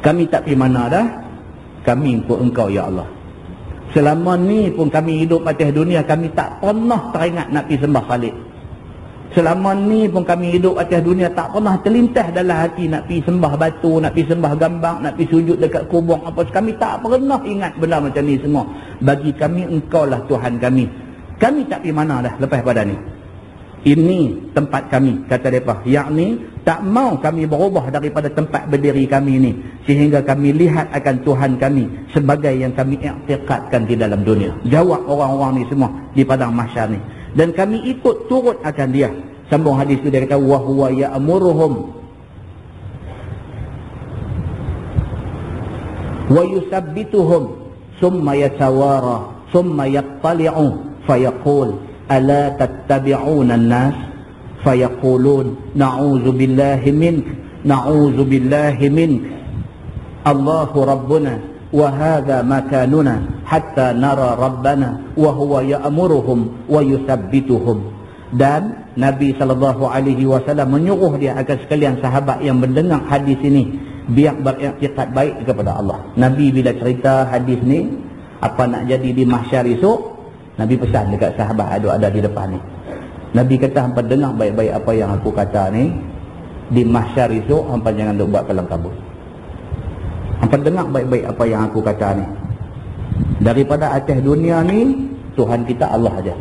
Kami tak pergi mana dah, kami ikut engkau ya Allah. Selama ni pun kami hidup atas dunia, kami tak pernah teringat nak pergi sembah salib. Selama ni pun kami hidup atas dunia, tak pernah terlintas dalam hati nak pergi sembah batu, nak pergi sembah gambar, nak pergi sujud dekat kubur apa. Kami tak pernah ingat benda macam ni semua. Bagi kami engkaulah Tuhan kami. Kami tak pergi mana dah lepas pada ni. Ini tempat kami, kata mereka. Yakni tak mau kami berubah daripada tempat berdiri kami ini, sehingga kami lihat akan Tuhan kami sebagai yang kami i'tiqadkan di dalam dunia. Jawab orang-orang ni semua di padang mahsyar ni. Dan kami ikut turut akan dia. Sambung hadis tu dia kata, wa huwa ya'muruhum wa yusabbituhum summa yatawara summa yattali'u fayaqul ala tattabi'una an-nas fayaqulun na'udzu billahi mink na'udzu billahi mink Allahu rabbuna wa hadha makanuna hatta nara rabbana wa huwa ya'muruhum wa yusabbituhum. Dan Nabi SAW menyuruh dia akan sekalian sahabat yang mendengar hadis ini biar beriktikad baik kepada Allah. Nabi bila cerita hadis ni apa nak jadi di mahsyar esok, Nabi pesan dekat sahabat ada di depan ni. Nabi kata, hampa dengar baik-baik apa yang aku kata ni, di mahsyar esok hampa jangan duk buat kalang kabut. Hampa dengar baik-baik apa yang aku kata ni. Daripada atas dunia ni, Tuhan kita Allah aja.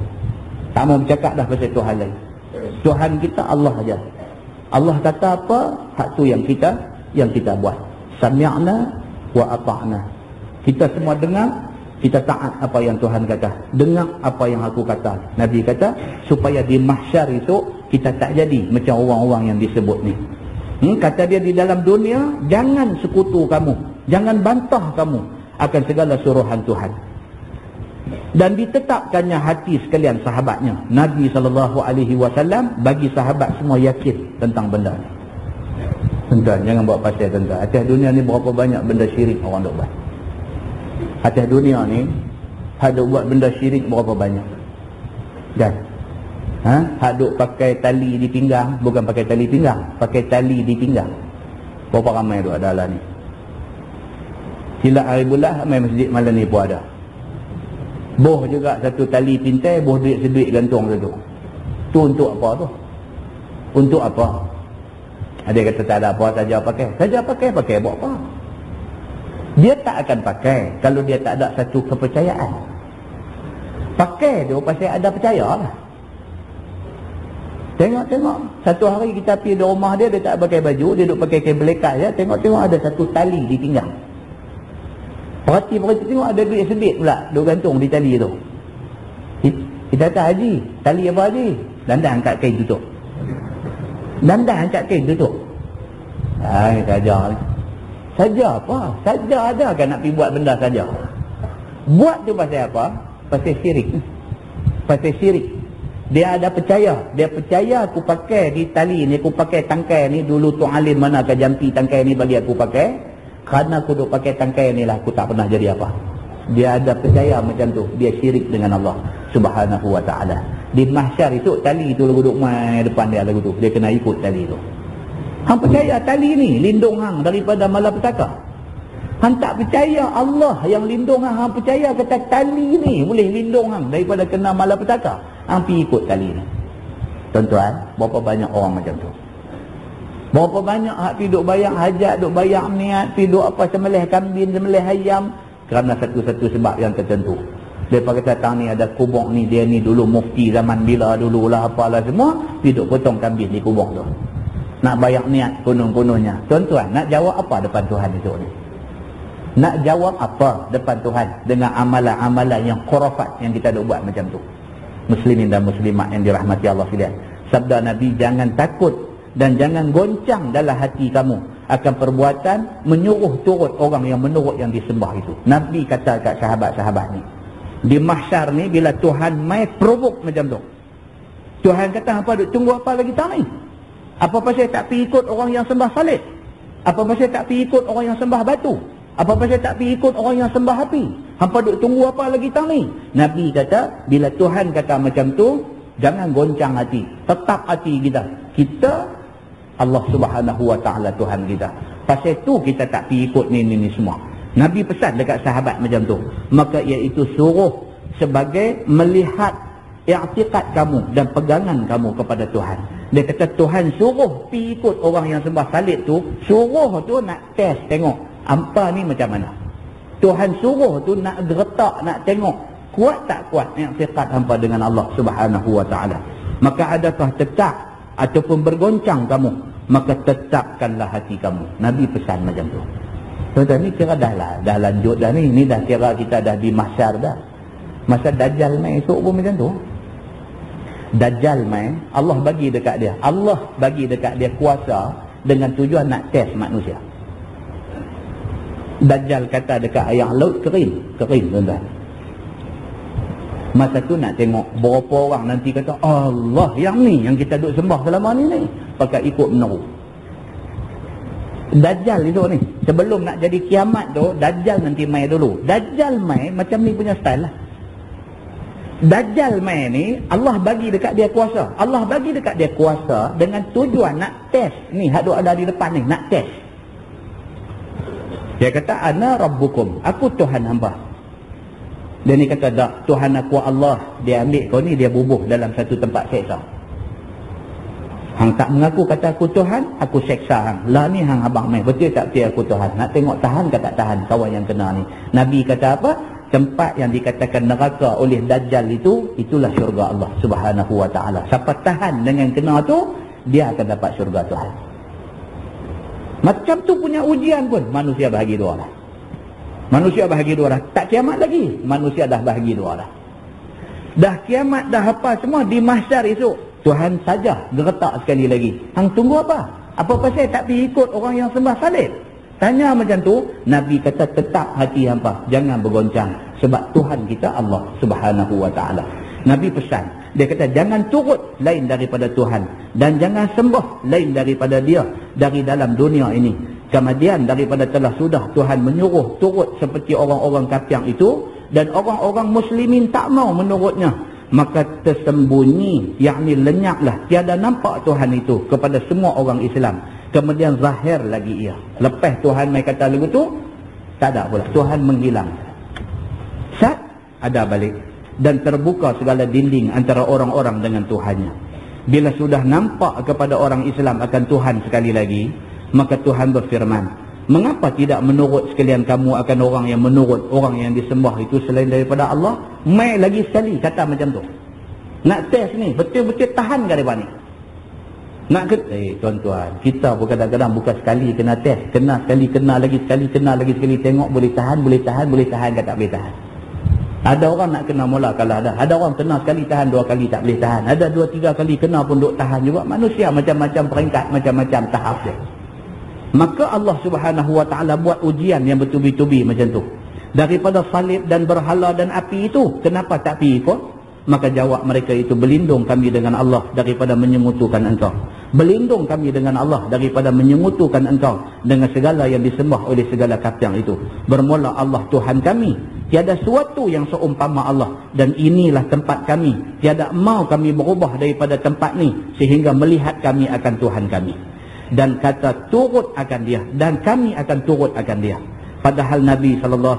Tak mau bercakap dah pasal Tuhan lain. Tuhan kita Allah aja. Allah kata apa, hak tu yang kita buat. Sami'na wa ata'na. Kita semua dengar, kita taat apa yang Tuhan kata. Dengar apa yang aku kata. Nabi kata, supaya di mahsyar itu kita tak jadi macam orang-orang yang disebut ni. Kata dia, di dalam dunia jangan sekutu kamu, jangan bantah kamu akan segala suruhan Tuhan. Dan ditetapkannya hati sekalian sahabatnya. Nabi SAW bagi sahabat semua yakin tentang benda ni. Tuan, jangan buat pasal tuan. Atas dunia ni berapa banyak benda syirik orang duk buat. Atas dunia ni hak duk buat benda syirik berapa banyak. Dan hak duk pakai tali di pinggang, bukan pakai tali pinggang, pakai tali di pinggang. Berapa ramai duk ada lah ni. Silap hari bulan main masjid malam ni pun ada. Boh juga satu tali pintai, boh duit seduit gantung satu. Tu untuk apa tu? Untuk apa? Ada kata tak ada apa, saja pakai. Saja pakai buat apa? Dia tak akan pakai kalau dia tak ada satu kepercayaan. Pakai dia pasal ada percaya lah. Tengok. Satu hari kita pergi di rumah dia, dia tak pakai baju, dia duduk pakai kain belekat je. Tengok ada satu tali di pinggang. Perhati tengok ada duit sebit pula duk gantung di tali tu. Kita kata, haji, tali apa haji? Dandan angkat kain tutup. Dandan angkat kain tutup. Saja ni. Saja apa? Saja ada kan nak pergi buat benda saja. Buat tu pasal apa? Pasal syirik. Pasal syirik. Dia ada percaya. Dia percaya aku pakai di tali ni, aku pakai tangkai ni. Dulu tu alim mana ke jampi tangkai ni bagi aku pakai. Kerana aku duk pakai tangkai ni lah, aku tak pernah jadi apa. Dia ada percaya macam tu. Dia syirik dengan Allah Subhanahu wa ta'ala. Di mahsyar itu, tali tu lagu duk main depan dia lagu tu. Dia kena ikut tali tu. Hang percaya tali ni lindung hang daripada malapetaka. Hang tak percaya Allah yang lindung hang. Hang percaya kata tali ni boleh lindung hang daripada kena malapetaka. Hang pergi ikut tali ni. Tuan-tuan, berapa banyak orang macam tu? Berapa banyak hak pergi duk bayang hajat, duk bayang niat, pergi duk apa sembelih kambing, sembelih ayam kerana satu-satu sebab yang tertentu. Mereka kata tang ni ada kubur ni, dia ni dulu mufti zaman bila dulu lah apalah semua, pergi duk potong kambing di kubur tu. Nak bayang niat kunung-kunungnya. Tuan-tuan, nak jawab apa depan Tuhan itu ni? Nak jawab apa depan Tuhan dengan amalan-amalan yang khurafat yang kita duk buat macam tu? Muslimin dan muslimat yang dirahmati Allah sekalian. Sabda Nabi, jangan takut dan jangan goncang dalam hati kamu akan perbuatan menyuruh turut orang yang menurut yang disembah itu. Nabi kata kat sahabat-sahabat ni, di mahsyar ni bila Tuhan mai provoke macam tu, Tuhan kata apa duk tunggu apa lagi tak ni? Apa pasal tak pergi ikut orang yang sembah salib? Apa pasal tak pergi ikut orang yang sembah batu? Apa pasal tak pergi ikut orang yang sembah api? Hampa duk tunggu apa lagi tak ni? Nabi kata, bila Tuhan kata macam tu, jangan goncang hati. Tetap hati kita. Kita Allah Subhanahu wa ta'ala Tuhan kita. Pasal tu kita tak pergi ikut ni semua. Nabi pesan dekat sahabat macam tu. Maka iaitu suruh sebagai melihat i'tiqad kamu dan pegangan kamu kepada Tuhan. Dia kata Tuhan suruh pergi ikut orang yang sembah salib tu. Suruh tu nak test tengok hampa ni macam mana. Tuhan suruh tu nak geretak, nak tengok kuat tak kuat i'tiqad hampa dengan Allah Subhanahu wa ta'ala. Maka adakah tetap ataupun bergoncang kamu, maka tetapkanlah hati kamu. Nabi pesan macam tu. Tuan-tuan, ni kira dah lanjut dah ni. Ni dah kira kita dah di mahsyar dah. Masa Dajjal main esok pun macam tu. Dajjal main, Allah bagi dekat dia. Allah bagi dekat dia kuasa dengan tujuan nak test manusia. Dajjal kata dekat air laut kering tuan-tuan. Masa tu nak tengok berapa orang nanti kata Allah yang ni yang kita duk sembah selama ni pakai ikut meneru. Dajjal itu ni sebelum nak jadi kiamat tu, Dajjal nanti main dulu. Dajjal main macam ni punya style lah. Dajjal main ni Allah bagi dekat dia kuasa. Allah bagi dekat dia kuasa dengan tujuan nak test ni hak duk ada di depan ni, nak test. Dia kata ana rabbukum, aku Tuhan hamba. Dia ni kata tak, Tuhan aku Allah. Dia ambil kau ni, dia bubuh dalam satu tempat seksa. Hang tak mengaku kata aku Tuhan, aku seksa hang. Lah ni hang abang main, betul tak betul aku Tuhan? Nak tengok tahan ke tak tahan kawan yang kena ni. Nabi kata apa? Tempat yang dikatakan neraka oleh Dajjal itu, itulah syurga Allah Subhanahu wa ta'ala. Siapa tahan dengan kena tu, dia akan dapat syurga Tuhan. Macam tu punya ujian pun manusia bahagi dua lah. Manusia bahagi dua dah. Tak kiamat lagi, manusia dah bahagi dua dah. Dah kiamat dah apa semua di mahsyar esok. Tuhan saja geretak sekali lagi. Hang tunggu apa? Apa pasal tak pergi ikut orang yang sembah salib? Tanya macam tu, Nabi kata tetap hati hampa, jangan bergoncang. Sebab Tuhan kita Allah Subhanahu wa ta'ala. Nabi pesan, dia kata jangan turut lain daripada Tuhan. Dan jangan sembah lain daripada dia dari dalam dunia ini. Kemudian daripada telah sudah Tuhan menyuruh turut seperti orang-orang kafir itu. Dan orang-orang muslimin tak mau menurutnya. Maka tersembunyi, yakni lenyaplah, tiada nampak Tuhan itu kepada semua orang Islam. Kemudian zahir lagi ia. Lepas Tuhan mai kata lagu tu, tak ada pula. Tuhan menghilang. Sat, ada balik. Dan terbuka segala dinding antara orang-orang dengan Tuhannya. Bila sudah nampak kepada orang Islam akan Tuhan sekali lagi, maka Tuhan berfirman, mengapa tidak menurut sekalian kamu akan orang yang menurut orang yang disembah itu selain daripada Allah? Mai lagi sekali kata macam tu. Nak test ni, betul-betul tahan ke depan ni? Nak ke tuan-tuan, kita pun kadang-kadang bukan sekali kena test, kena sekali, kena lagi sekali, kena lagi sekali, tengok boleh tahan ke tak boleh tahan. Ada orang nak kena mula kalah dah. Ada orang kena sekali tahan, dua kali tak boleh tahan. Ada dua tiga kali kena pun duk tahan juga. Manusia macam-macam peringkat, macam-macam tahap dia. Maka Allah Subhanahu wa ta'ala buat ujian yang bertubi-tubi macam tu. Daripada salib dan berhala dan api itu, kenapa tak pergi ikut? Maka jawab mereka itu, berlindung kami dengan Allah daripada menyengutukan engkau. Berlindung kami dengan Allah daripada menyengutukan engkau dengan segala yang disembah oleh segala kafir itu. Bermula Allah Tuhan kami, tiada suatu yang seumpama Allah, dan inilah tempat kami. Tiada mau kami berubah daripada tempat ni sehingga melihat kami akan Tuhan kami. Dan kata turut akan dia, dan kami akan turut akan dia. Padahal Nabi SAW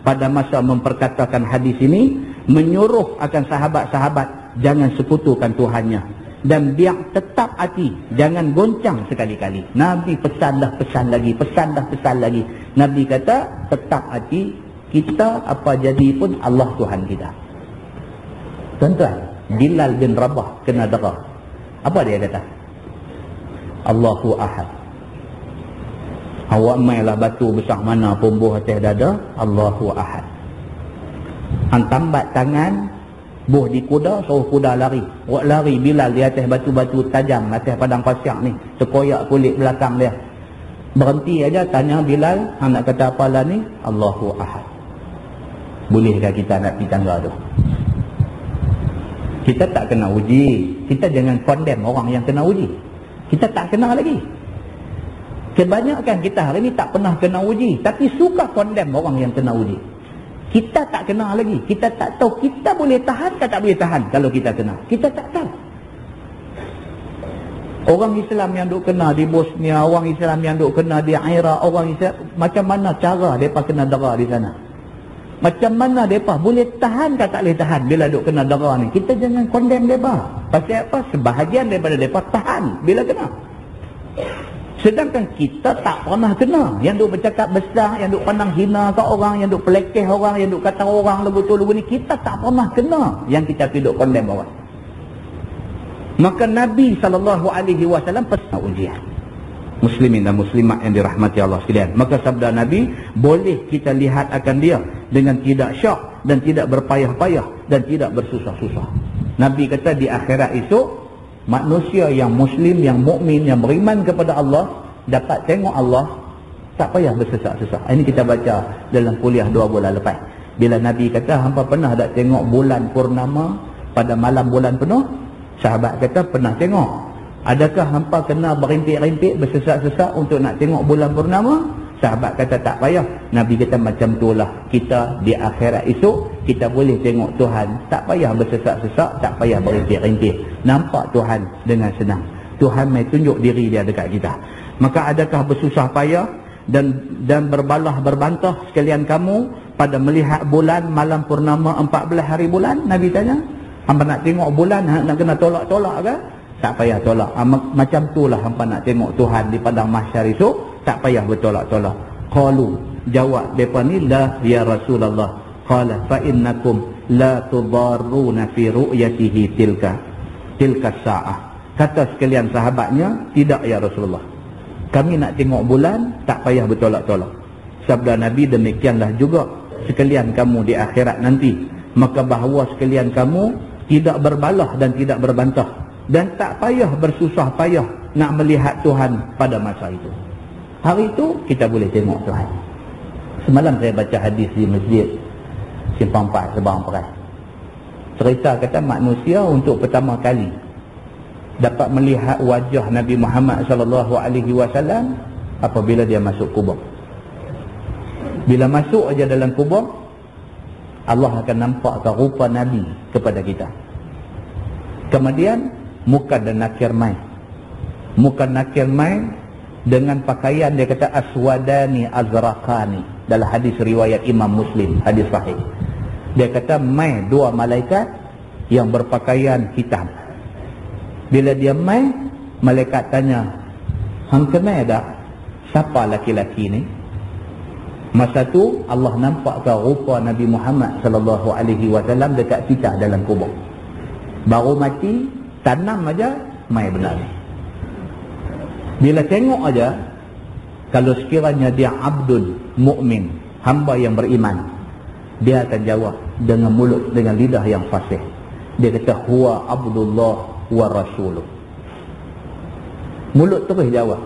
pada masa memperkatakan hadis ini menyuruh akan sahabat-sahabat jangan sekutukan Tuhannya, dan biar tetap hati, jangan goncang sekali-kali. Nabi pesan dah pesan lagi, pesan dah pesan lagi. Nabi kata tetap hati, kita apa jadi pun Allah Tuhan kita. Tuan-tuan, Bilal bin Rabah kena dera. Apa dia kata? Allahu Ahad. Awak mainlah batu besar mana pun buh atas dada, Allahu Ahad. Hantambat tangan, buh di kuda, suruh kuda lari. Awak lari Bilal di atas batu-batu tajam, atas padang pasir ni, terkoyak kulit belakang dia. Berhenti aja tanya Bilal, hang nak kata apa lah ni? Allahu Ahad. Bolehkah kita nak pergi tangga tu? Kita tak kena uji. Kita jangan condemn orang yang kena uji. Kita tak kena lagi. Kebanyakan kita hari ni tak pernah kena uji, tapi suka condemn orang yang kena uji. Kita tak kena lagi. Kita tak tahu kita boleh tahan ke tak boleh tahan kalau kita kena. Kita tak tahu. Orang Islam yang duk kena di Bosnia, orang Islam yang duk kena di Iraq, orang Islam, macam mana cara mereka kena dera di sana? Macam mana mereka boleh tahan ke tak boleh tahan bila duk kena dera ni? Kita jangan condemn mereka. Pasal apa? Sebahagian daripada mereka tahan bila kena. Sedangkan kita tak pernah kena. Yang duk bercakap besar, yang duk pandang hina ke orang, yang duk pelekeh orang, yang duk kata orang lebu-lebu ni, kita tak pernah kena. Yang kita duk condemn orang. Maka Nabi SAW pesan ujian. Muslimin dan muslimat yang dirahmati Allah sekalian. Maka sabda Nabi, boleh kita lihat akan dia dengan tidak syak dan tidak berpayah-payah dan tidak bersusah-susah. Nabi kata di akhirat esok, manusia yang muslim, yang mukmin, yang beriman kepada Allah dapat tengok Allah, tak payah bersesak-sesak. Ini kita baca dalam kuliah 2 bulan lepas. Bila Nabi kata, hampa pernah tak tengok bulan purnama pada malam bulan penuh? Sahabat kata, pernah tengok. Adakah hampa kena berimpit-rimpit, bersesak-sesak untuk nak tengok bulan purnama? Sahabat kata, tak payah. Nabi kata, macam itulah kita di akhirat esok, kita boleh tengok Tuhan. Tak payah bersesak-sesak, tak payah berimpit-rimpit. Nampak Tuhan dengan senang. Tuhan mai tunjuk diri dia dekat kita. Maka adakah bersusah payah dan berbalah berbantah sekalian kamu pada melihat bulan malam purnama 14 hari bulan? Nabi tanya, hampa nak tengok bulan, nak kena tolak-tolak ke? Tak payah tolak. Macam itulah hampa nak tengok Tuhan di padang mahsyar esok, tak payah bertolak-tolak. Qalu, jawab mereka ni, la ya Rasulullah. Qala fa innakum la tudarruna fi ru'yatihi tilka sa'ah. Kata sekalian sahabatnya, tidak ya Rasulullah, kami nak tengok bulan, tak payah bertolak-tolak. Sabda Nabi, demikianlah juga sekalian kamu di akhirat nanti. Maka bahawa sekalian kamu tidak berbalah dan tidak berbantah, dan tak payah bersusah payah nak melihat Tuhan pada masa itu. Hari itu kita boleh tengok Tuhan. Semalam saya baca hadis di masjid Simpang 4 Sabang Perai. Cerita kata manusia untuk pertama kali dapat melihat wajah Nabi Muhammad SAW apabila dia masuk kubur. Bila masuk aja dalam kubur, Allah akan nampakkan rupa Nabi kepada kita. Kemudian Muka dan Nakir mai. Muka Nakir mai dengan pakaian, dia kata aswadani azraqani. Dalam hadis riwayat Imam Muslim, hadis sahih. Dia kata mai 2 malaikat yang berpakaian hitam. Bila dia mai, malaikat tanya, hang kenal tak siapa laki-laki ni? Masa tu Allah nampakkan rupa Nabi Muhammad SAW dekat kita dalam kubur. Baru mati, tanam aja mai benar. Bila tengok aja, kalau sekiranya dia abdun mukmin, hamba yang beriman, dia akan jawab dengan mulut, dengan lidah yang fasih. Dia kata huwa abdullah wa rasuluh. Mulut terus jawab,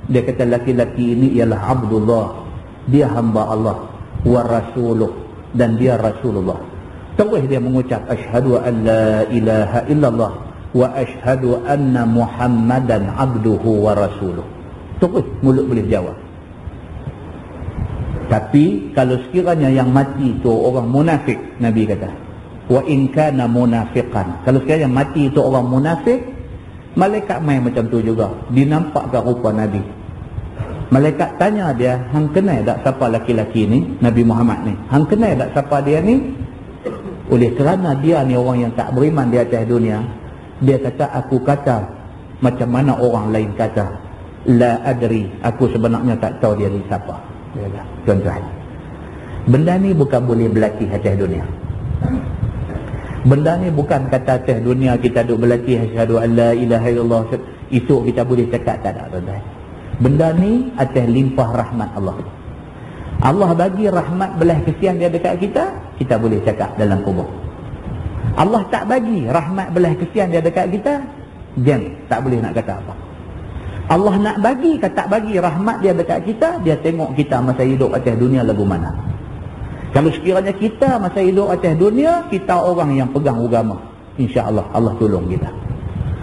Dia kata laki-laki ini ialah Abdullah, dia hamba Allah, wa rasuluh, dan dia Rasulullah. Terus dia mengucap asyhadu an la ilaha illallah wa asyhadu anna Muhammadan abduhu wa rasuluh. Terus mulut boleh jawab. Tapi kalau sekiranya yang mati itu orang munafik, Nabi kata, wa in kana munafiqan, kalau sekiranya yang mati itu orang munafik, malaikat main macam tu juga. Dinampakkan rupa Nabi. Malaikat tanya dia, hang kenal tak siapa laki-laki ni, Nabi Muhammad ni? Hang kenal tak siapa dia ni? Oleh kerana dia ni orang yang tak beriman di atas dunia, dia kata, aku kata macam mana orang lain kata, la adri, aku sebenarnya tak tahu dia ni siapa. Tuan-tuan, benda ni bukan boleh berlatih atas dunia. Benda ni bukan kata atas dunia kita duk berlatih asyhadu an la ilaha illallah, esok kita boleh cakap, tak ada, tuan-tuan. Benda ni atas limpah rahmat Allah. Allah bagi rahmat belah kesian dia dekat kita, kita boleh cakap dalam kubur. Allah tak bagi rahmat belah kesian dia dekat kita, jam, tak boleh nak kata apa. Allah nak bagi ke tak bagi rahmat dia dekat kita, dia tengok kita masa hidup atas dunia lagu mana. Kalau sekiranya kita masa hidup atas dunia, kita orang yang pegang agama, insya-Allah Allah tolong kita.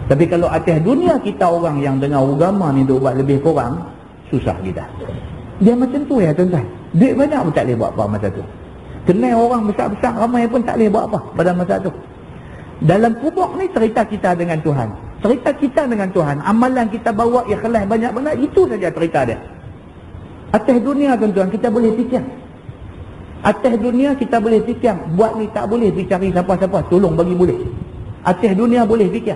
Tapi kalau atas dunia kita orang yang dengar agama ni duk buat lebih kurang, susah kita. Dia macam tu ya tuan-tuan. Duit banyak pun tak boleh buat apa masa tu. Kenal orang besar-besar ramai pun tak boleh buat apa pada masa tu. Dalam kubur ni cerita kita dengan Tuhan. Cerita kita dengan Tuhan, amalan kita bawa ikhlas banyak benar, itu saja cerita dia. Atas dunia tuan-tuan kita boleh fikir. Atas dunia kita boleh fikir, buat ni tak boleh pergi cari siapa-siapa, tolong bagi boleh. Atas dunia boleh fikir.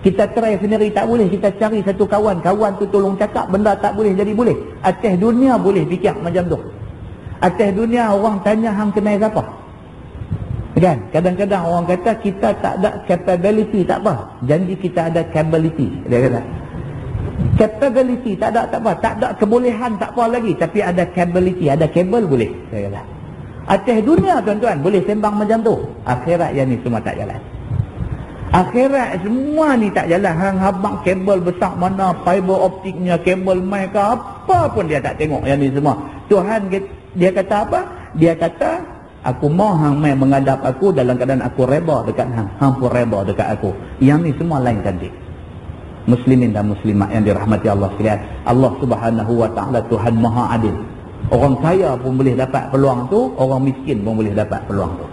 Kita try sendiri tak boleh, kita cari satu kawan, kawan tu tolong cakap, benda tak boleh jadi boleh. Atas dunia boleh fikir macam tu. Atas dunia orang tanya hang kenal siapa? Kan? Kadang-kadang orang kata kita tak ada capability, tak apa. Janji kita ada capability. Dia kata capability tak ada, tak apa. Tak ada kebolehan, tak apa lagi. Tapi ada capability, ada kabel boleh. Dia kata atas dunia tuan-tuan boleh sembang macam tu. Akhirat yang ni semua tak jalan. Akhirat semua ni tak jalan. Hang habang kabel besar mana, fiber optiknya, kabel mic ke, apa pun dia tak tengok yang ni semua. Tuhan dia kata apa? Dia kata, aku mau hang mai menghadap aku dalam keadaan aku reba dekat hang. Hang pun reba dekat aku. Yang ni semua lain cantik. Muslimin dan muslimat yang dirahmati Allah sekalian. Allah Subhanahu wa taala Tuhan Maha Adil. Orang kaya pun boleh dapat peluang tu, orang miskin pun boleh dapat peluang tu.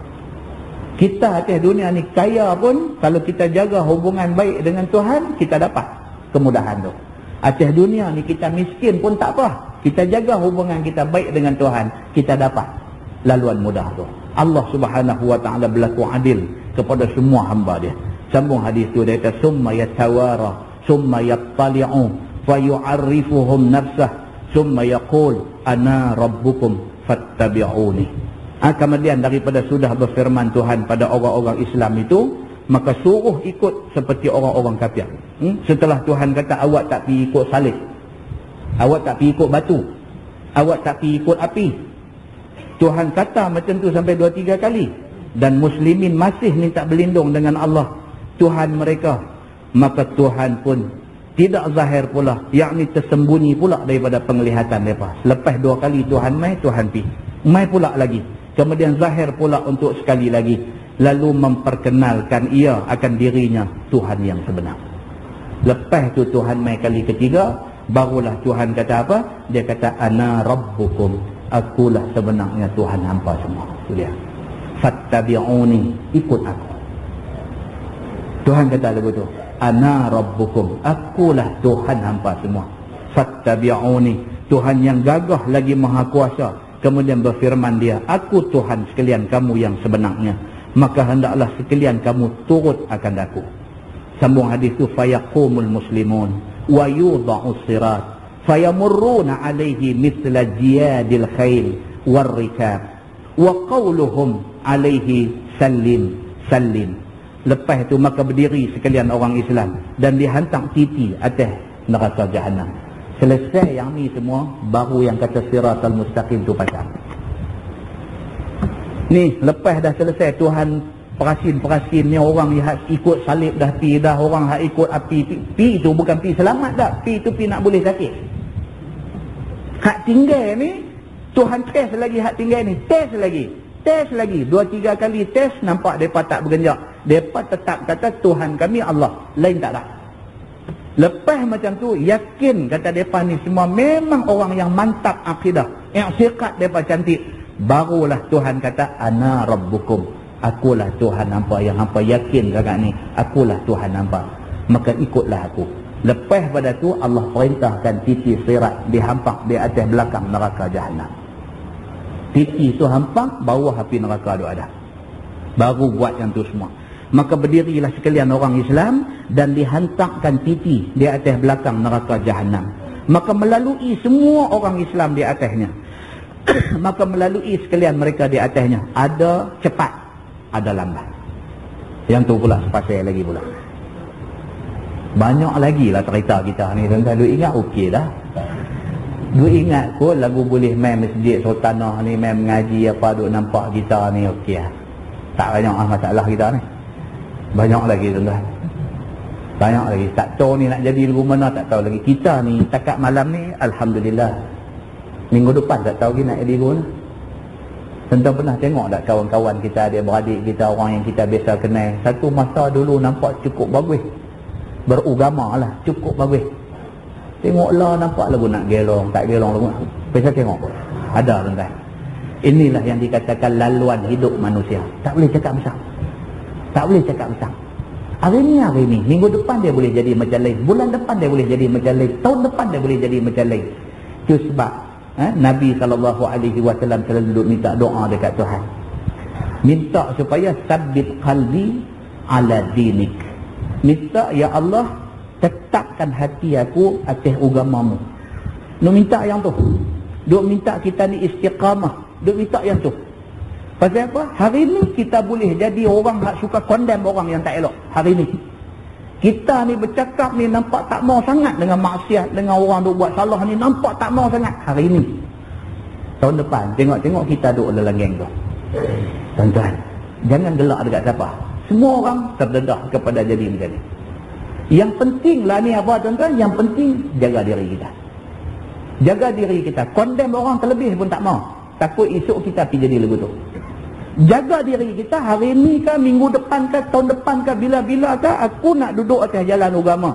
Kita atas dunia ni kaya pun, kalau kita jaga hubungan baik dengan Tuhan, kita dapat kemudahan tu. Atas dunia ni kita miskin pun tak apa. Kita jaga hubungan kita baik dengan Tuhan, kita dapat laluan mudah tu. Allah Subhanahu wa taala berlaku adil kepada semua hamba dia. Sambung hadis tu, dia kata summa yatawara summa yattali'u fayu'arrifuhum nafsah summa yaqul ana rabbukum fattabi'uni. Kemudian daripada sudah berfirman Tuhan pada orang-orang Islam itu, maka suruh ikut seperti orang-orang kafir. Setelah Tuhan kata awak tak pergi ikut salib, awak tak pergi ikut batu, awak tak pergi ikut api, Tuhan kata macam tu sampai 2-3 kali, dan muslimin masih minta berlindung dengan Allah Tuhan mereka, maka Tuhan pun tidak zahir pula, yakni tersembunyi pula daripada penglihatan mereka. Lepas 2 kali Tuhan mai, Tuhan pi mai pula lagi, kemudian zahir pula untuk sekali lagi, lalu memperkenalkan ia akan dirinya Tuhan yang sebenar. Lepas tu Tuhan mai kali ketiga, barulah Tuhan kata apa? Dia kata ana rabbukum, akulah sebenarnya Tuhan hampa semua. Itu dia. Fattabi'uni, ikut aku. Tuhan kata begitu. Ana rabbukum, akulah Tuhan hampa semua. Fattabi'uni, Tuhan yang gagah lagi maha kuasa. Kemudian berfirman dia, aku Tuhan sekalian kamu yang sebenarnya, maka hendaklah sekalian kamu turut akan aku. Sambung hadis tu, fayaqumul muslimun wa yudha'us sirat fayamurruna alaihi mithla jiyadil khail warrikab wa qawluhum alaihi sallim sallim. Lepas tu maka berdiri sekalian orang Islam dan dihantar titi atas neraka Jahannam. Selesai yang ni semua, baru yang kata siratal mustaqim tu pasang. Ni lepas dah selesai Tuhan perasin ni, orang yang ikut salib dah pi dah, orang yang ikut api pi tu bukan pi selamat dah, pi tu pi nak boleh sakit. Hak tinggal ni Tuhan test lagi hak tinggal ni. Test lagi 2-3 kali test, nampak mereka tak bergenjak. Mereka tetap kata Tuhan kami Allah, lain tak ada. Lepas macam tu, yakin kata mereka ni semua memang orang yang mantap akidah, i'tiqad mereka cantik. Barulah Tuhan kata ana rabbukum, akulah Tuhan hampa yang hampa yakin kakak ni, akulah Tuhan hampa, maka ikutlah aku. Lepas pada tu Allah perintahkan titi sirat dihampak di atas belakang neraka Jahannam. Titi tu hampak, bawah api neraka tu ada. Baru buat yang tu semua. Maka berdirilah sekalian orang Islam dan dihantarkan titi di atas belakang neraka Jahannam. Maka melalui semua orang Islam di atasnya. Maka melalui sekalian mereka di atasnya. Ada cepat, ada lambat. Yang tu pula sepasal lagi pula. Banyak lagi lah cerita kita ni. Tuan-tuan duk ingat okey dah. Duk ingat kot lagu boleh main masjid Sultanah ni, main mengaji apa, duk nampak kita ni okey lah. Tak banyak masalah kita ni. Banyak lagi tuan-tuan. Banyak lagi. Tak tahu ni nak jadi lagu mana, tak tahu lagi. Kita ni takat malam ni Alhamdulillah. Minggu depan tak tahu lagi nak jadi lagu mana. Tuan-tuan pernah tengok tak kawan-kawan kita, adik-beradik kita, orang yang kita biasa kenal, satu masa dulu nampak cukup bagus, beragama lah, cukup bagus. Tengoklah nampak lagu nak gelong, tak gelong lagu. Biasa tengok. Ada tuan-tuan. Inilah yang dikatakan laluan hidup manusia. Tak boleh cakap besar. Tak boleh cakap besar. Hari ni, minggu depan dia boleh jadi macam lain, bulan depan dia boleh jadi macam lain, tahun depan dia boleh jadi macam lain. Itu sebab Nabi SAW selalu duduk minta doa dekat Tuhan. Minta supaya sabbit qalbi ala dinik. Minta, ya Allah, tetapkan hati aku atas agamamu. Duk minta yang tu. Duk minta kita ni istiqamah. Duk minta yang tu. Pasal apa? Hari ni kita boleh jadi orang yang suka condemn orang yang tak elok. Hari ni kita ni bercakap ni nampak tak mau sangat dengan maksiat, dengan orang duk buat salah ni, nampak tak mau sangat. Hari ni, tahun depan tengok-tengok kita duk dalam geng tu. Tuan-tuan, jangan gelak dekat siapa. Semua orang terdedah kepada jadi macam ni. Yang penting lah ni apa tuan-tuan? Yang penting jaga diri kita. Jaga diri kita. Condemn orang terlebih pun tak mau. Takut esok kita pergi jadi lagu tu. Jaga diri kita, hari ni ke, minggu depan ke, tahun depan ke, bila-bila ke, aku nak duduk atas jalan agama.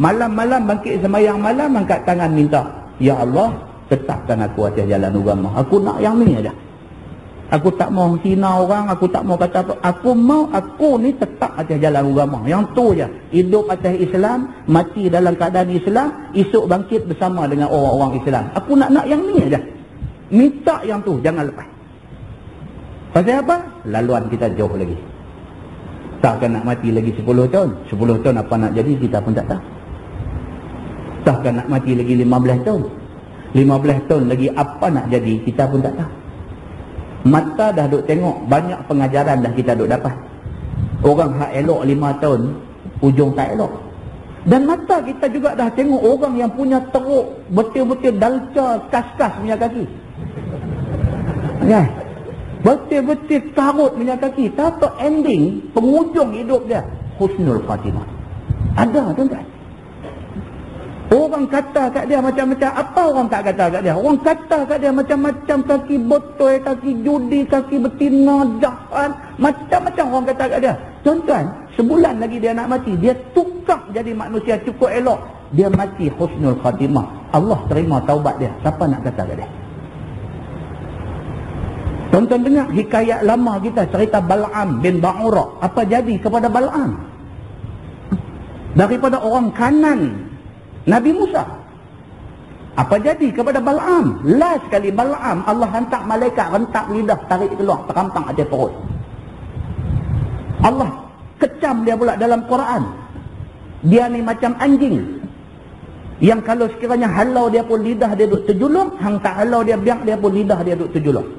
Malam-malam bangkit sembahyang malam, angkat tangan minta, ya Allah, tetapkan aku atas jalan agama. Aku nak yang ni aja. Aku tak mau hina orang, aku tak mau kata apa. Aku mau aku ni tetap atas jalan agama. Yang tu je. Hidup atas Islam, mati dalam keadaan Islam, esok bangkit bersama dengan orang-orang Islam. Aku nak yang ni aja. Minta yang tu, jangan lepas. Pasal apa? Laluan kita jauh lagi. Takkan nak mati lagi 10 tahun. 10 tahun apa nak jadi kita pun tak tahu. Takkan nak mati lagi 15 tahun. 15 tahun lagi apa nak jadi kita pun tak tahu. Mata dah duk tengok, banyak pengajaran dah kita duk dapat. Orang hak elok 5 tahun, ujung tak elok. Dan mata kita juga dah tengok orang yang punya teruk, betul-betul dalca, kas-kas punya kaki. Ya. Betul-betul karut punya kaki. Tapi ending, penghujung hidup dia husnul khatimah. Ada tuan-tuan. Orang kata kat dia macam-macam. Apa orang tak kata kat dia? Orang kata kat dia macam-macam, kaki botol, kaki judi, kaki betina, jahat, macam-macam orang kata kat dia. Tuan-tuan, sebulan lagi dia nak mati, dia tukar jadi manusia cukup elok, dia mati husnul khatimah. Allah terima taubat dia. Siapa nak kata kat dia? Tuan-tuan dengar hikayat lama kita, cerita Bal'am bin Ba'ura. Apa jadi kepada Bal'am? Daripada orang kanan Nabi Musa. Apa jadi kepada Bal'am? Last sekali Bal'am, Allah hantar malaikat rentak lidah, tarik keluar, terampang atas perut. Allah kecam dia pula dalam Quran. Dia ni macam anjing yang kalau sekiranya halau dia pun lidah dia duk terjulung, hang tak halau dia biak dia pun lidah dia duk terjulung.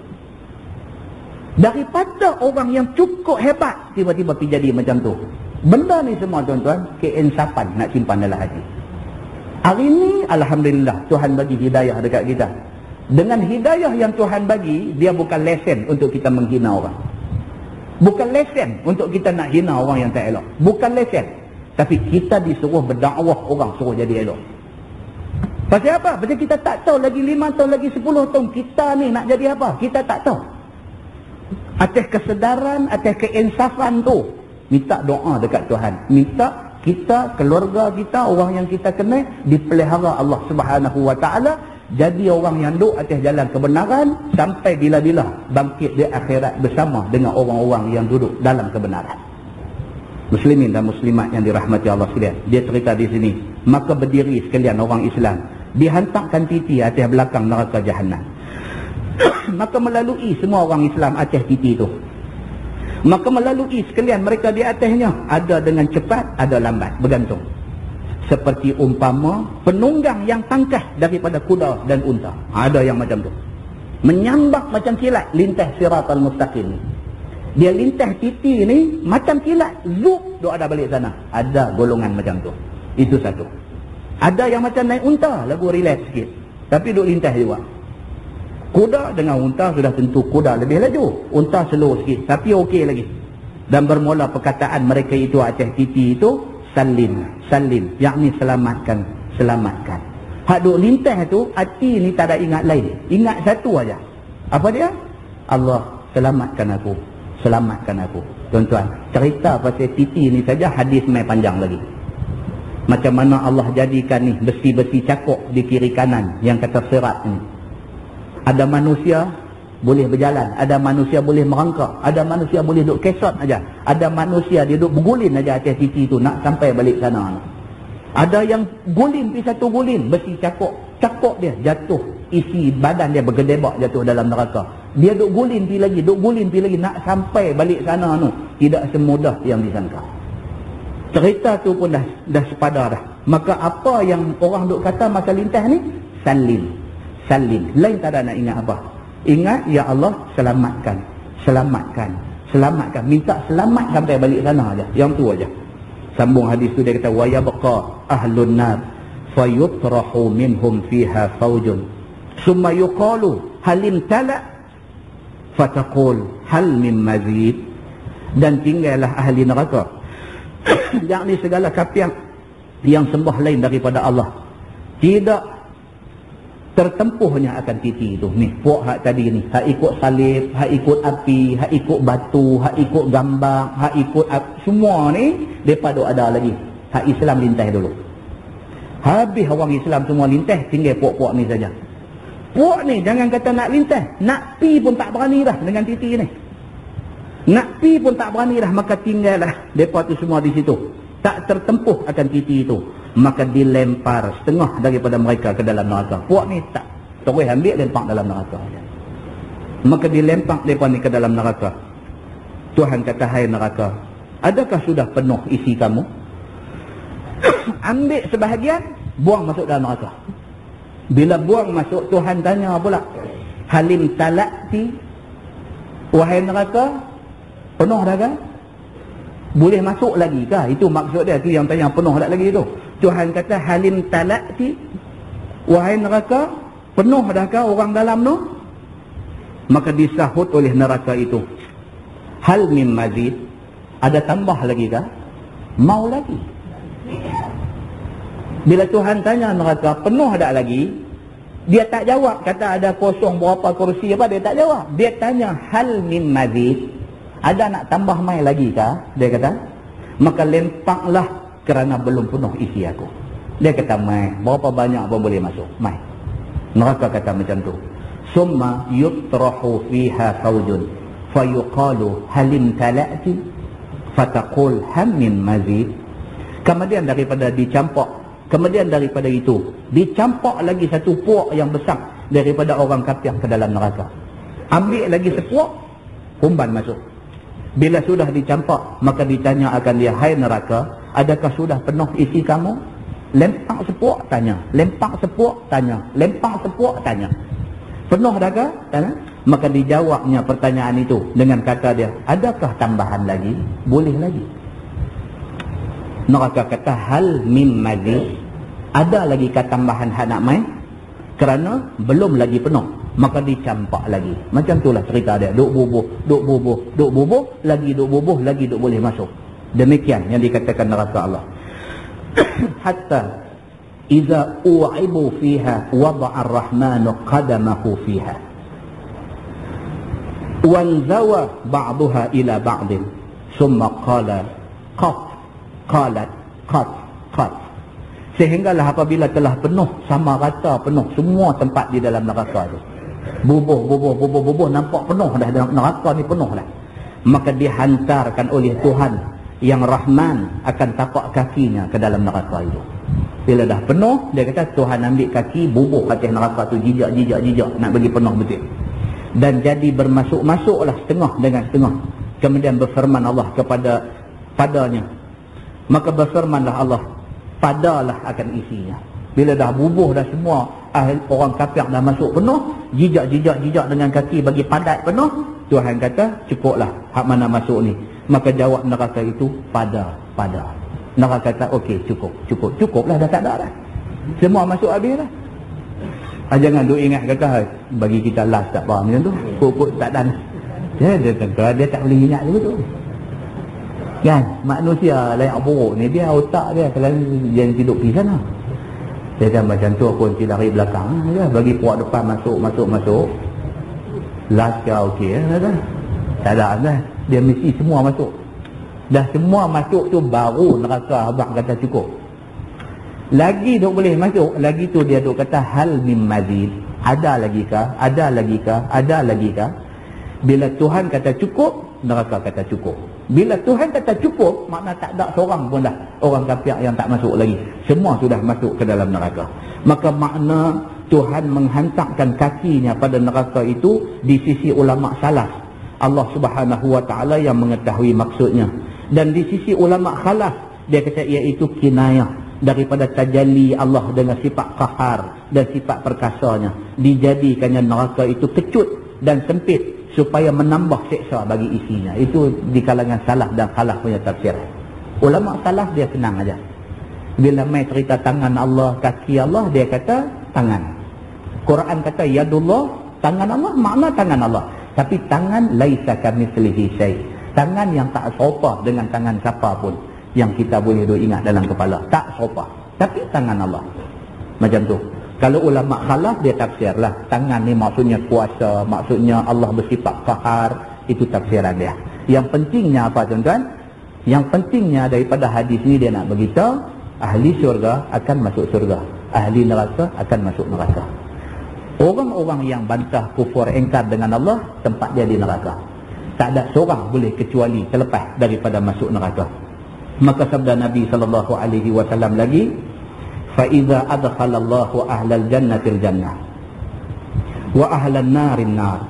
Daripada orang yang cukup hebat, tiba-tiba pergi jadi macam tu. Benda ni semua tuan-tuan, keinsapan nak simpan dalam hati. Hari ni Alhamdulillah Tuhan bagi hidayah dekat kita. Dengan hidayah yang Tuhan bagi, dia bukan lesen untuk kita menghina orang. Bukan lesen untuk kita nak hina orang yang tak elok. Bukan lesen. Tapi kita disuruh berdakwah orang suruh jadi elok. Pasal apa? Pasal kita tak tahu lagi 5 tahun, lagi 10 tahun kita ni nak jadi apa? Kita tak tahu. Atas kesedaran, atas keinsafan tu, minta doa dekat Tuhan. Minta kita, keluarga kita, orang yang kita kenal dipelihara Allah Subhanahu Wa Taala, jadi orang yang duduk atas jalan kebenaran sampai bila-bila bangkit di akhirat bersama dengan orang-orang yang duduk dalam kebenaran. Muslimin dan muslimat yang dirahmati Allah sekalian, dia cerita di sini, maka berdiri sekalian orang Islam, dihantarkan titi atas belakang neraka Jahannam. Maka melalui semua orang Islam atas titi itu. Maka melalui sekalian mereka di atasnya, ada dengan cepat, ada lambat, bergantung. Seperti umpama penunggang yang tangkah daripada kuda dan unta. Ada yang macam tu, menyambar macam kilat lintas siratal mustaqim. Dia lintas titi ni macam kilat, zup, duk ada balik sana. Ada golongan macam tu. Itu satu. Ada yang macam naik unta, lagu relax sikit, tapi duk lintas juga. Kuda dengan unta sudah tentu kuda lebih laju, unta slow sikit, tapi okey lagi. Dan bermula perkataan mereka itu atas titi itu, salim, salim, yakni selamatkan, selamatkan. Hak duk lintas tu, hati ni tak ada ingat lain, ingat satu aja. Apa dia? Allah, selamatkan aku, selamatkan aku. Tuan-tuan, cerita pasal titi ni saja hadis mai panjang lagi. Macam mana Allah jadikan ni besi-besi cakok di kiri kanan yang kata sirat ni. Ada manusia boleh berjalan, ada manusia boleh merangkak, ada manusia boleh duduk kesot aja, ada manusia dia duduk bergulin aja atas titi tu nak sampai balik sana. Ada yang gulin pi satu gulin, besi cakok, cakok dia jatuh, isi badan dia bergedebak jatuh dalam neraka. Dia duduk gulin pi lagi, duduk gulin pi lagi nak sampai balik sana tu, tidak semudah yang disangka. Cerita tu pun dah sepadan dah. Maka apa yang orang duk kata masa lintas ni? Salim, salim. Lain tak ada nak ingat apa. Ingat, ya Allah, selamatkan, selamatkan, selamatkan. Minta selamat sampai balik sana aja. Yang tu aja. Sambung hadis tu dia kata, wa yabqa ahlun nar fayutrahu minhum fiha faujun summa yuqalu halim tala fataqul hal min mazid. Dan tinggallah ahli neraka, yakni segala kafir yang sembah lain daripada Allah, tidak tertempuhnya akan titi itu. Ni puak hak tadi ni, hak ikut salib, hak ikut api, hak ikut batu, hak ikut gambar, hak ikut semua ni depa duk ada lagi. Hak Islam lintas dulu. Habis orang Islam semua lintas, tinggal puak-puak ni saja. Puak ni jangan kata nak lintas, nak pi pun tak berani dah dengan titi ni. Nak pi pun tak berani dah, maka tinggallah depa tu semua di situ. Tak tertempuh akan titi itu, maka dilempar setengah daripada mereka ke dalam neraka. Puak ni tak terus ambil lempar dalam neraka. Maka dilempar mereka ni ke dalam neraka. Tuhan kata, hai neraka, adakah sudah penuh isi kamu? Ambil sebahagian, buang masuk dalam neraka. Bila buang masuk, Tuhan tanya pula, halim talakti, wahai neraka, penuh dah kan? Boleh masuk lagi kah? Itu maksud dia, tu yang tanya penuh tak lagi tu. Tuhan kata, halim talakti, wahai neraka, penuh dah kah orang dalam tu? Maka disahut oleh neraka itu, hal min mazid, ada tambah lagi kah? Mau lagi. Bila Tuhan tanya neraka, penuh tak lagi? Dia tak jawab, kata ada kosong berapa kursi apa, dia tak jawab. Dia tanya, hal min mazid, ada nak tambah mai lagi kah? Dia kata, maka lempaklah kerana belum penuh isi aku. Dia kata, mai, berapa banyak pun boleh masuk, mai. Neraka kata macam tu. Summa yutrahu fiha faujun fayuqalu halim tala'ti fataqul ham min mazid. Kemudian daripada dicampak, kemudian daripada itu dicampak lagi satu puak yang besar daripada orang kafir ke dalam neraka. Ambil lagi sepuak, humban masuk. Bila sudah dicampak, maka ditanya akan dia, hai neraka, adakah sudah penuh isi kamu? Lempak sepuak, tanya. Lempak sepuak, tanya. Lempak sepuak, tanya. Penuh dah ke? Tanya. Maka dijawabnya pertanyaan itu dengan kata dia, adakah tambahan lagi? Boleh lagi. Neraka kata, hal min mazid, ada lagi kata tambahan hak nak main? Kerana belum lagi penuh, maka dicampak lagi. Macam itulah cerita dia, duk bubuh, duk bubuh, duk bubuh, lagi duk bubuh, lagi duk boleh masuk. Demikian yang dikatakan neraka Allah. Hatta idza u'ibu fiha wada'a ar-rahmanu qadamahu fiha wanzawa ba'daha ila ba'din summa qala qat qalat qat sehinggalah apabila telah penuh, sama rata penuh semua tempat di dalam neraka itu, bubuh nampak penuh dah, neraka ni penuh dah, maka dihantarkan oleh Tuhan yang Rahman akan tapak kakinya ke dalam neraka itu. Bila dah penuh, dia kata Tuhan ambil kaki bubuh atas neraka tu, jijak nak bagi penuh betul. Dan jadi bermasuk-masuklah setengah dengan setengah. Kemudian berfirman Allah padanya. Maka berfirmanlah Allah, padalah akan isinya. Bila dah bubuh dah semua, orang kafir dah masuk penuh, jijak dengan kaki bagi padat penuh, Tuhan kata cukuplah hak mana masuk ni. Maka jawab neraka itu pada. Neraka kata okey, cukuplah, dah tak ada dah. Semua masuk habis dah. Jangan duk ingat kata bagi kita last tak faham macam tu. Kok tak dan. Dia tak boleh ingat begitu. Kan manusia layak buruk ni, dia otak dia kalau jangan tidur pergi sana. Dia kan macam tu, kunci lari belakang ya, bagi puak depan masuk. Last kau okey dah. Tak ada dah. Dia mesti semua masuk. Dah semua masuk tu baru neraka abang kata cukup. Lagi duk boleh masuk, lagi tu dia duk kata hal mim mazid. Ada lagi kah? Bila Tuhan kata cukup, neraka kata cukup. Bila Tuhan kata cukup, makna tak ada seorang pun dah orang kafir yang tak masuk lagi. Semua sudah masuk ke dalam neraka. Maka makna Tuhan menghantarkan kakinya pada neraka itu di sisi ulama salaf, Allah Subhanahu wa taala yang mengetahui maksudnya. Dan di sisi ulama khalaf, dia kata iaitu kinayah daripada tajalli Allah dengan sifat qahar dan sifat perkasanya. Dijadikannya neraka itu kecut dan sempit supaya menambah seksa bagi isinya. Itu di kalangan salaf dan khalaf punya tafsir. Ulama salaf dia senang aja. Bila mai cerita tangan Allah, kaki Allah, dia kata tangan. Quran kata yadullah, tangan Allah, makna tangan Allah. Tapi tangan laisa kamitslihi syai'. Tangan yang tak serupa dengan tangan siapa pun yang kita boleh ingat dalam kepala. Tak serupa. Tapi tangan Allah. Macam tu. Kalau ulama khalaf dia tafsirlah. Tangan ni maksudnya kuasa, maksudnya Allah bersifat qahar. Itu tafsiran dia. Yang pentingnya apa tuan-tuan? Yang pentingnya daripada hadis ni dia nak beritahu, ahli syurga akan masuk syurga, ahli neraka akan masuk neraka. Orang-orang yang bantah kufur ingkar dengan Allah, tempat dia di neraka. Tak ada seorang boleh kecuali terlepas daripada masuk neraka. Maka sabda Nabi SAW lagi, fa idza adkhalallahu ahlal jannatil jannah wa ahlan narin nar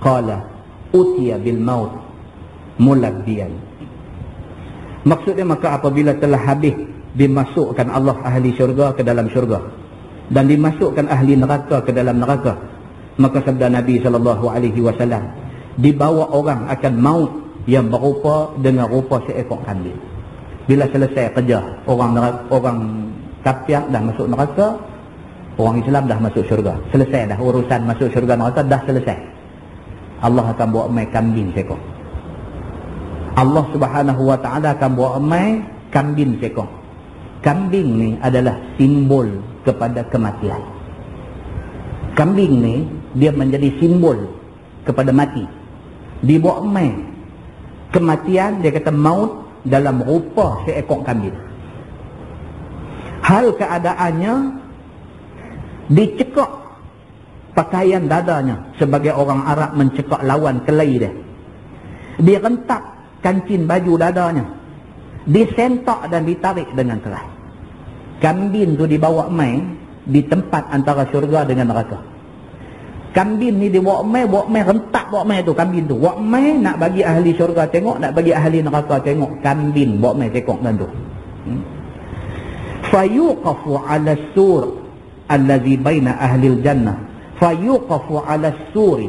qala utiya bil maut mulabbiyan. Maksudnya maka apabila telah habis dimasukkan Allah ahli syurga ke dalam syurga dan dimasukkan ahli neraka ke dalam neraka, maka sabda Nabi SAW, dibawa orang akan maut yang berupa dengan rupa seekor kambing. Bila selesai kerja, orang kafir dah masuk neraka, orang Islam dah masuk syurga. Selesai dah urusan masuk syurga neraka, dah selesai. Allah akan bawa mai kambing seekor. Allah Subhanahu wa taala akan bawa mai kambing seekor. Kambing ni adalah simbol kepada kematian. Kambing ni dia menjadi simbol kepada mati. Dibawa mai kematian, dia kata maut dalam rupa seekor kambing. Hal keadaannya dicekak pakaian dadanya sebagai orang Arab mencekak lawan kelai dia. Direntak kancing baju dadanya, disentak dan ditarik dengan keras. Kambing tu dibawa mai di tempat antara syurga dengan neraka. Kambing ni dibawa mai rentak bawa mai tu kambing tu. Bawa mai nak bagi ahli syurga tengok, nak bagi ahli neraka tengok. Kambing bawa mai tengok dan tu. Fayuqafu 'ala as-sur allazi baina ahli al-jannah. Fayuqafu 'ala as-sur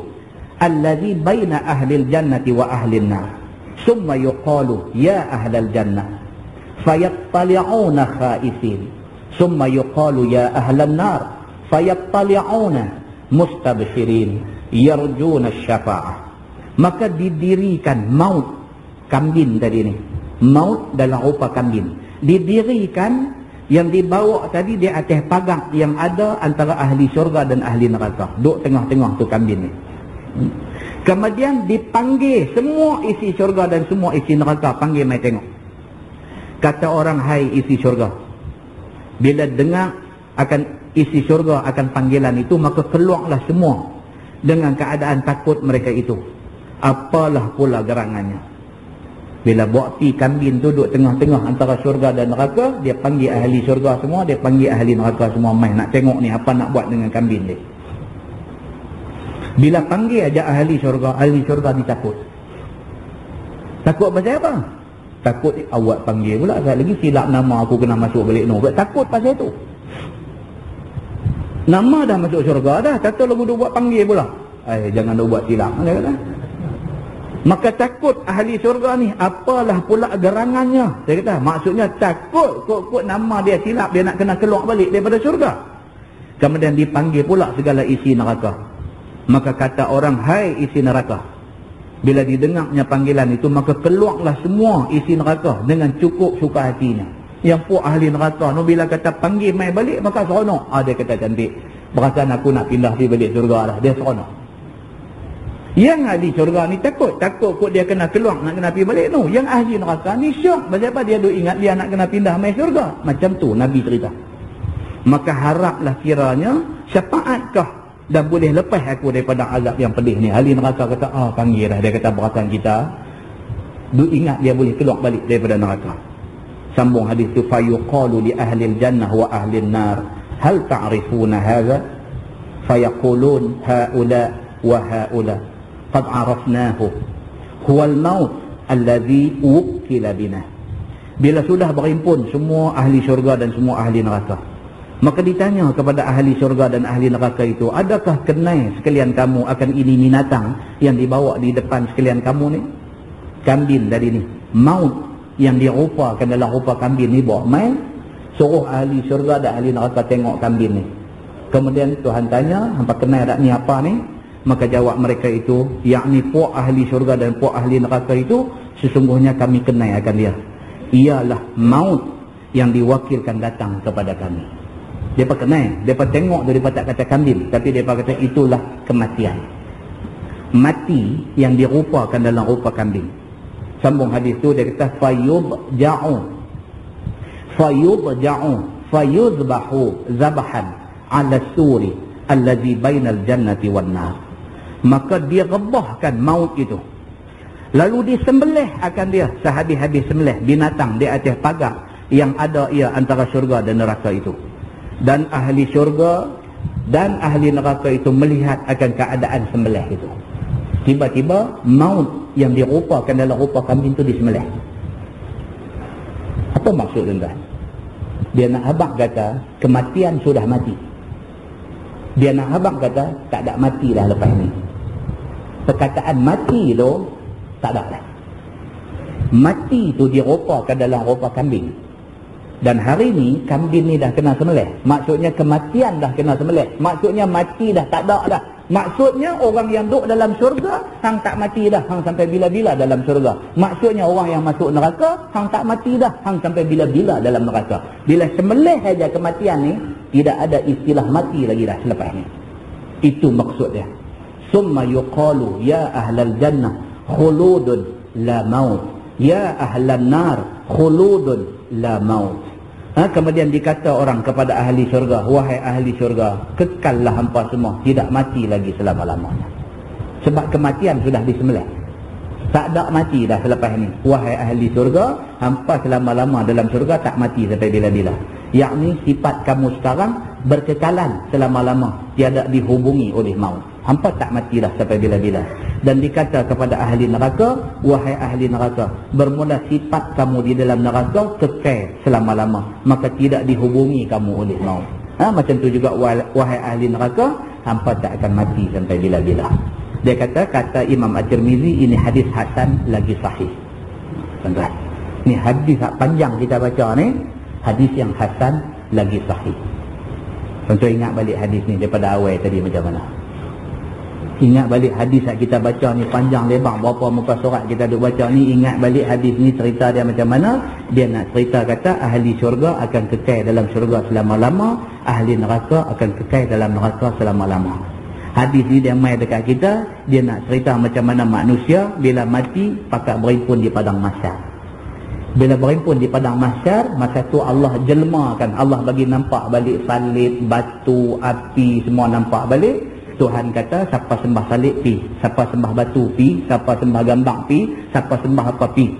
allazi baina ahli al-jannati wa ahli an-nar. Summa yuqalu ya ahli al-jannah. Fayattali'una khaisin. Summa yuqalu ya ahli an-nar. Fayattali'una mustabshirin yarjuna syafa'ah. Maka didirikan maut kambing tadi ni, maut dalam rupa kambing, didirikan Yang dibawa tadi di atas pagang yang ada antara ahli syurga dan ahli neraka. Duduk tengah-tengah tu kambing ni. Kemudian dipanggil semua isi syurga dan semua isi neraka. Panggil mai tengok. Kata orang, hai isi syurga. Bila dengar akan isi syurga akan panggilan itu, maka keluarlah semua dengan keadaan takut mereka itu. Apalah pula gerangannya. Bila bakti kambing tu duduk tengah-tengah antara syurga dan neraka, dia panggil ahli syurga semua, dia panggil ahli neraka semua, mai nak tengok ni apa nak buat dengan kambing dia. Bila panggil aja ahli syurga ni takut. Takut pasal apa? Takut awak panggil pula, sekali lagi silap nama aku kena masuk balik no. Takut pasal tu. Nama dah masuk syurga dah, kata lagu dia buat panggil pula. Jangan dia buat silap, dia kata. Maka takut ahli syurga ni, apalah pula gerangannya. Dia kata, maksudnya takut kok nama dia silap, dia nak kena keluar balik daripada syurga. Kemudian dipanggil pula segala isi neraka. Maka kata orang, hai isi neraka. Bila didengarnya panggilan itu, maka keluarlah semua isi neraka dengan cukup suka hatinya. Yang puak ahli neraka tu bila kata panggil mai balik, maka seronok. Dia kata cantik, perasaan aku nak pindah di balik syurga lah. Dia seronok. Yang ahli syurga ni takut kok dia kena keluar, nak kena pergi balik tu. Yang ahli neraka ni syok. Pasal apa? Dia duk ingat dia nak kena pindah mai syurga. Macam tu Nabi cerita. Maka haraplah kiranya syafaatkah dan boleh lepas aku daripada azab yang pedih ni. Ahli neraka kata, panggil dah. Dia kata perasaan kita duk ingat dia boleh keluar balik daripada neraka. Sambung hadis tu, fayuqalu li ahli jannah wa ahli nar hal ta'rifuna hadha fayaqulun haula wa haula qad arafnahu huwal maut alladhi wukkila bina. Bila sudah berhimpun semua ahli syurga dan semua ahli neraka, maka ditanya kepada ahli syurga dan ahli neraka itu, adakah kenal sekalian kamu akan ini binatang yang dibawa di depan sekalian kamu ni? Kambing tadi ni, maut yang dirupakan dalam rupa kambing ni, bawa mai suruh ahli syurga dan ahli neraka tengok kambing ni. Kemudian Tuhan tanya, hampa kenal tak ni apa ni? Maka jawab mereka itu, yakni puak ahli syurga dan puak ahli neraka itu, sesungguhnya kami kenal akan dia. Ialah maut yang diwakilkan datang kepada kami. Mereka kenal, mereka tengok, mereka tak kata kambing, tapi mereka kata itulah kematian. Mati yang dirupakan dalam rupa kambing. Sambung hadis tu, dia kata fayudja'u fayudbahu zabahan ala suri allazi bainal jannati wan nar. Maka dia rebahkan maut itu, lalu disembelih akan dia sehabis-habis sembelih binatang di atas pagar yang ada ia antara syurga dan neraka itu. Dan ahli syurga dan ahli neraka itu melihat akan keadaan sembelih itu. Tiba-tiba maut yang dirupakan dalam rupa kambing itu disembelih. Apa maksud tuan-tuan? Dia nak habaq kata kematian sudah mati. Dia nak habaq kata tak ada mati dah lepas ni. Perkataan mati tu tak ada dah. Mati tu dirupakan dalam rupa kambing. Dan hari ni kambing ni dah kena sembelih. Maksudnya kematian dah kena sembelih. Maksudnya mati dah tak ada dah. Maksudnya orang yang duduk dalam syurga hang tak mati dah, hang sampai bila-bila dalam syurga. Maksudnya orang yang masuk neraka hang tak mati dah, hang sampai bila-bila dalam neraka. Bila sembelih saja kematian ni, tidak ada istilah mati lagi dah selepas ni. Itu maksud dia. Summa yuqalu ya ahlal jannah khuludun la maut, ya ahlan nar khuludun la maut. Kemudian dikata orang kepada ahli syurga, wahai ahli syurga, kekallah hampa semua, tidak mati lagi selama-lamanya. Sebab kematian sudah disembelih. Tak ada mati dah selepas ni. Wahai ahli syurga, hampa selama-lama dalam syurga, tak mati sampai bila-bila. Yakni sifat kamu sekarang berkekalan selama-lama, tiada dihubungi oleh maut. Hampa tak mati dah sampai bila-bila. Dan dikata kepada ahli neraka, wahai ahli neraka, bermula sifat kamu di dalam neraka kekal selama-lama, maka tidak dihubungi kamu oleh maut. Macam tu juga wahai ahli neraka, hampa tak akan mati sampai bila-bila. Dia kata Imam At-Tirmizi, ini hadis hasan lagi sahih. Tuan-tuan, ni hadis panjang kita baca ni, hadis yang hasan lagi sahih. Tuan-tuan ingat balik hadis ni daripada awal tadi macam mana? Ingat balik hadis yang kita baca ni panjang lebar, berapa muka surat kita duk baca ni. Ingat balik hadis ni cerita dia macam mana. Dia nak cerita kata ahli syurga akan kekal dalam syurga selama-lama, ahli neraka akan kekal dalam neraka selama-lama. Hadis ni dia mai dekat kita, dia nak cerita macam mana manusia bila mati pakat berimpun di padang mahsyar. Bila berimpun di padang mahsyar, masa tu Allah jelmakan, Allah bagi nampak balik salib, batu, api, semua nampak balik. Tuhan kata, siapa sembah salib pi, siapa sembah batu pi, siapa sembah gambar pi, siapa sembah apa pi.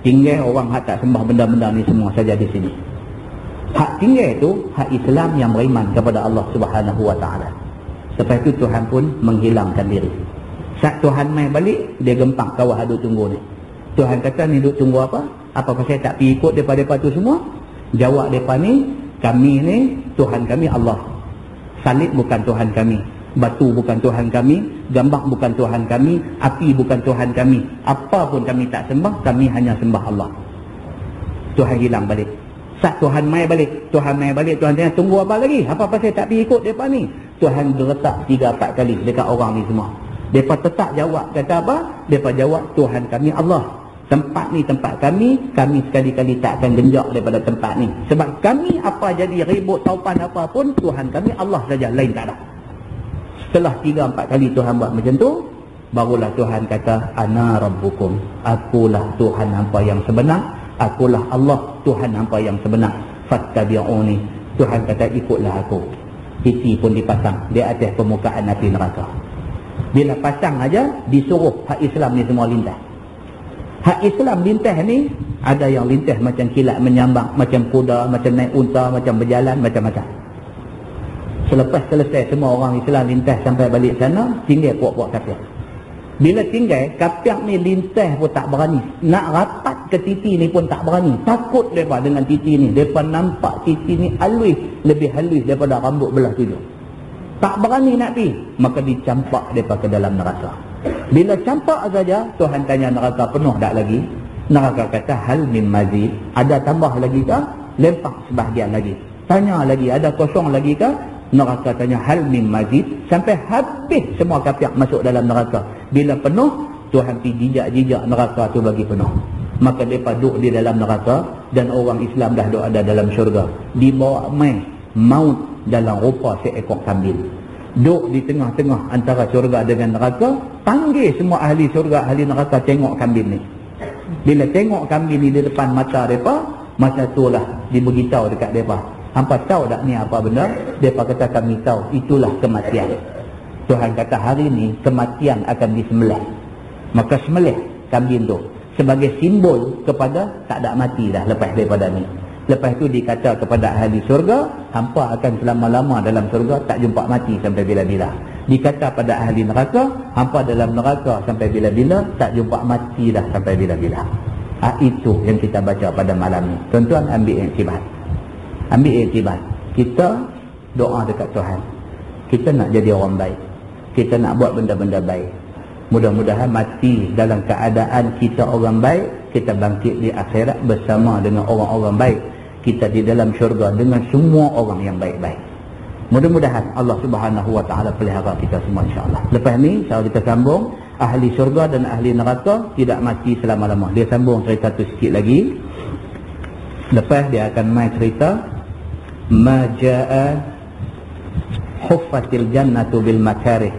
Tinggal orang hak tak sembah benda-benda ni semua saja di sini. Hak tinggal tu hak Islam yang beriman kepada Allah Subhanahu wa taala. Lepas tu Tuhan pun menghilangkan diri. Saat Tuhan mai balik, dia gempak kawah duk tunggu ni. Tuhan kata, ni duk tunggu apa? Apa pasal tak pergi ikut depa-depa tu semua? Jawab depa ni, kami ni Tuhan kami Allah. Salib bukan Tuhan kami, batu bukan Tuhan kami, gambar bukan Tuhan kami, api bukan Tuhan kami. Apa pun kami tak sembah, kami hanya sembah Allah. Tuhan hilang balik. Saat Tuhan mai balik, Tuhan tanya, tunggu apa lagi? Apa pasal tak pergi ikut mereka ni? Tuhan geretak 3-4 kali dekat orang ni semua. Mereka tetap jawab, kata apa? Mereka jawab, Tuhan kami Allah. Tempat ni tempat kami sekali-kali tak akan genjak daripada tempat ni. Sebab kami apa jadi ribut taupan apa pun, Tuhan kami Allah saja, lain tak ada. Setelah 3-4 kali Tuhan buat macam tu, barulah Tuhan kata, Ana Rabbukum, akulah Tuhan hampa yang sebenar, akulah Allah Tuhan hampa yang sebenar, fattabi'uni. Tuhan kata, ikutlah aku. Titi pun dipasang di atas permukaan api neraka. Bila pasang aja, disuruh hak Islam ni semua lintas. Hak Islam lintas ni, ada yang lintas macam kilat menyambang, macam kuda, macam naik unta, macam berjalan, macam-macam. Selepas selesai semua orang Islam lintas sampai balik sana, tinggal puak-puak kafir. Bila tinggal, kafir ni lintas pun tak berani. Nak rapat ke titi ni pun tak berani. Takut mereka dengan titi ni. Mereka nampak titi ni halus, lebih halus daripada rambut belah 7. Tak berani nak pergi. Maka dicampak mereka ke dalam neraka. Bila campak saja, Tuhan tanya neraka, penuh tak lagi? Neraka kata, hal min mazid. Ada tambah lagi ke? Lempar sebahagian lagi. Tanya lagi, ada kosong lagi ke? Neraka tanya, hal min mazid. Sampai habis semua kafir masuk dalam neraka. Bila penuh, Tuhan pergi jijak-jijak neraka tu bagi penuh. Maka mereka duduk di dalam neraka, dan orang Islam dah duduk ada dalam syurga. Dibawa mai maut dalam rupa seekor kambing. Duduk di tengah-tengah antara syurga dengan neraka. Panggil semua ahli syurga, ahli neraka, tengok kambing ni. Bila tengok kambing ni di depan mata mereka, masa itulah diberitahu dekat mereka, hampa tahu tak ni apa benda? Mereka kata, kami tahu, itulah kematian. Tuhan kata, hari ni kematian akan disembelih. Maka sembelih kambing tu sebagai simbol kepada tak ada mati dah lepas daripada ni. Lepas tu dikata kepada ahli syurga, hampa akan selama-lama dalam syurga, tak jumpa mati sampai bila-bila. Dikata pada ahli neraka, hampa dalam neraka sampai bila-bila, tak jumpa mati dah sampai bila-bila. Itu yang kita baca pada malam ni. Tuan-tuan, ambil iktibar. Ambil iktibar. Kita doa dekat Tuhan. Kita nak jadi orang baik. Kita nak buat benda-benda baik. Mudah-mudahan mati dalam keadaan kita orang baik, kita bangkit di akhirat bersama dengan orang-orang baik. Kita di dalam syurga dengan semua orang yang baik-baik. Mudah-mudahan Allah Subhanahu wa taala pelihara kita semua, insya-Allah. Lepas ni insya-Allah kita sambung ahli syurga dan ahli neraka tidak mati selama-lama. Dia sambung cerita tu sikit lagi. Lepas dia akan mai cerita ma jaa huffatil jannatu bil makarih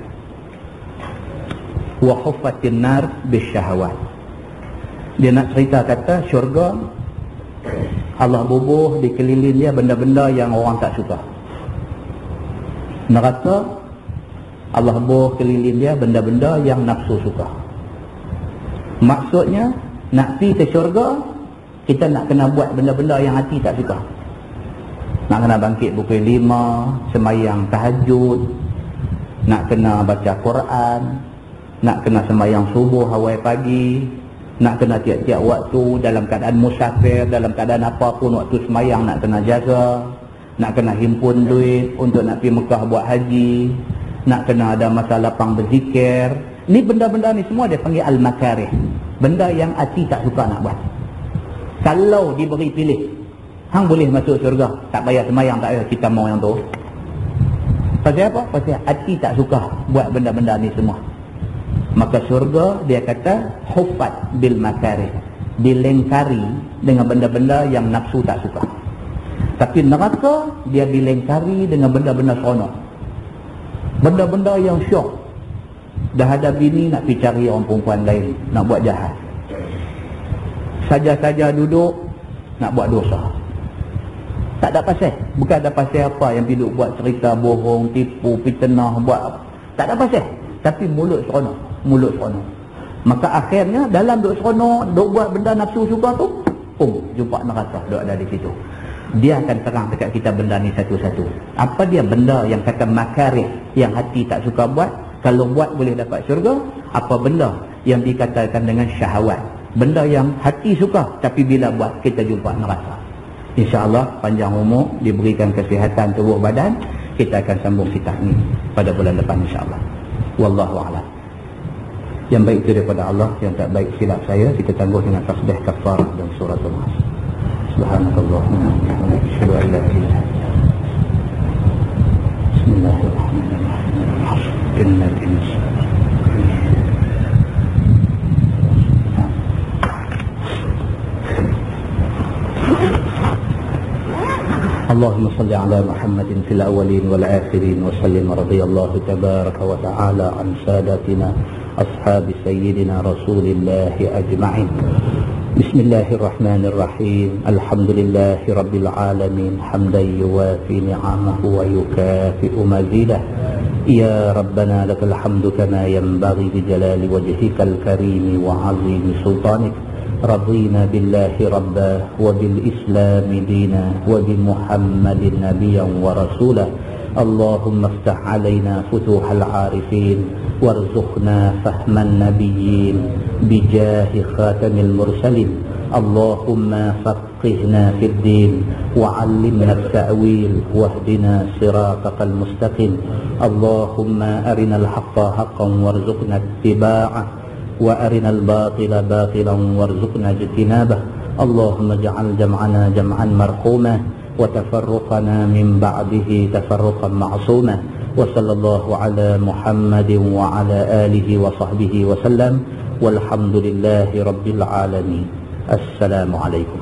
wa huffatin nar bis syahawat. Dia nak cerita kata syurga Allah bubuh di keliling dia benda-benda yang orang tak suka. Neraka Allah bubuh keliling dia benda-benda yang nafsu suka. Maksudnya nak pergi ke syurga, kita nak kena buat benda-benda yang hati tak suka. Nak kena bangkit pukul 5, sembahyang tahajud, nak kena baca Quran, nak kena sembahyang subuh awal pagi, nak kena tiap-tiap waktu dalam keadaan musafir, dalam keadaan apapun waktu sembahyang nak kena jaga, nak kena himpun duit untuk nak pergi Mekah buat haji, nak kena ada masa lapang berzikir. Ni benda-benda ni semua dia panggil al-makarih. Benda yang hati tak suka nak buat. Kalau diberi pilih, hang boleh masuk syurga, tak payah sembahyang, tak payah, kita mau yang tu. Pasal apa? Pasal hati tak suka buat benda-benda ni semua. Maka syurga dia kata huffat bil makarih, dilengkari dengan benda-benda yang nafsu tak suka. Tapi neraka dia dilengkari dengan benda-benda seronok, benda-benda yang syok. Dah ada bini nak pergi cari orang perempuan lain, nak buat jahat. Saja-saja duduk nak buat dosa. Tak ada pasal. Bukan ada pasal apa yang duduk buat cerita bohong, tipu, fitnah, buat apa. Tak ada pasal. Tapi mulut seronok, mulut seronok. Maka akhirnya dalam duk seronok, duk buat benda nafsu suka tu, jumpa neraka duk ada di situ. Dia akan terang dekat kita benda ni satu-satu. Apa dia benda yang kata makarih, yang hati tak suka buat, kalau buat boleh dapat syurga. Apa benda yang dikatakan dengan syahwat, benda yang hati suka tapi bila buat kita jumpa neraka. InsyaAllah panjang umur, diberikan kesihatan tubuh badan, kita akan sambung kitab ni pada bulan depan insyaAllah. Wallahu a'lam. Yang baik itu daripada Allah, yang tak baik silap saya, kita tangguh dengan tasbih kafarah dan surah Al-Mas. Subhanakallahumma wa bihamdika, asyhadu an la ilaha illa anta. Bismillahirrahmanirrahim. Innal insana اللهم صل على محمد في الأولين والآخرين وسلم. رضي الله تبارك وتعالى عن سادتنا أصحاب سيدنا رسول الله أجمعين. بسم الله الرحمن الرحيم. الحمد لله رب العالمين حمدا يوافي نعمه ويكافئ مزيده. يا ربنا لك الحمد كما ينبغي لجلال وجهك الكريم وعظيم سلطانك. رضينا بالله ربا وبالإسلام دينا وبمحمد نبيا ورسولا. اللهم افتح علينا فتوح العارفين وارزقنا فهم النبيين بجاه خاتم المرسلين. اللهم فقهنا في الدين وعلمنا التأويل واهدنا صراطك المستقيم. اللهم أرنا الحق حقا وارزقنا اتباعه وأرنا الباطل باطلا وارزقنا اجتنابه. اللهم اجعل جمعنا جمعا مرحوما وتفرقنا من بعده تفرقا معصوما. وصلى الله على محمد وعلى آله وصحبه وسلم والحمد لله رب العالمين. السلام عليكم.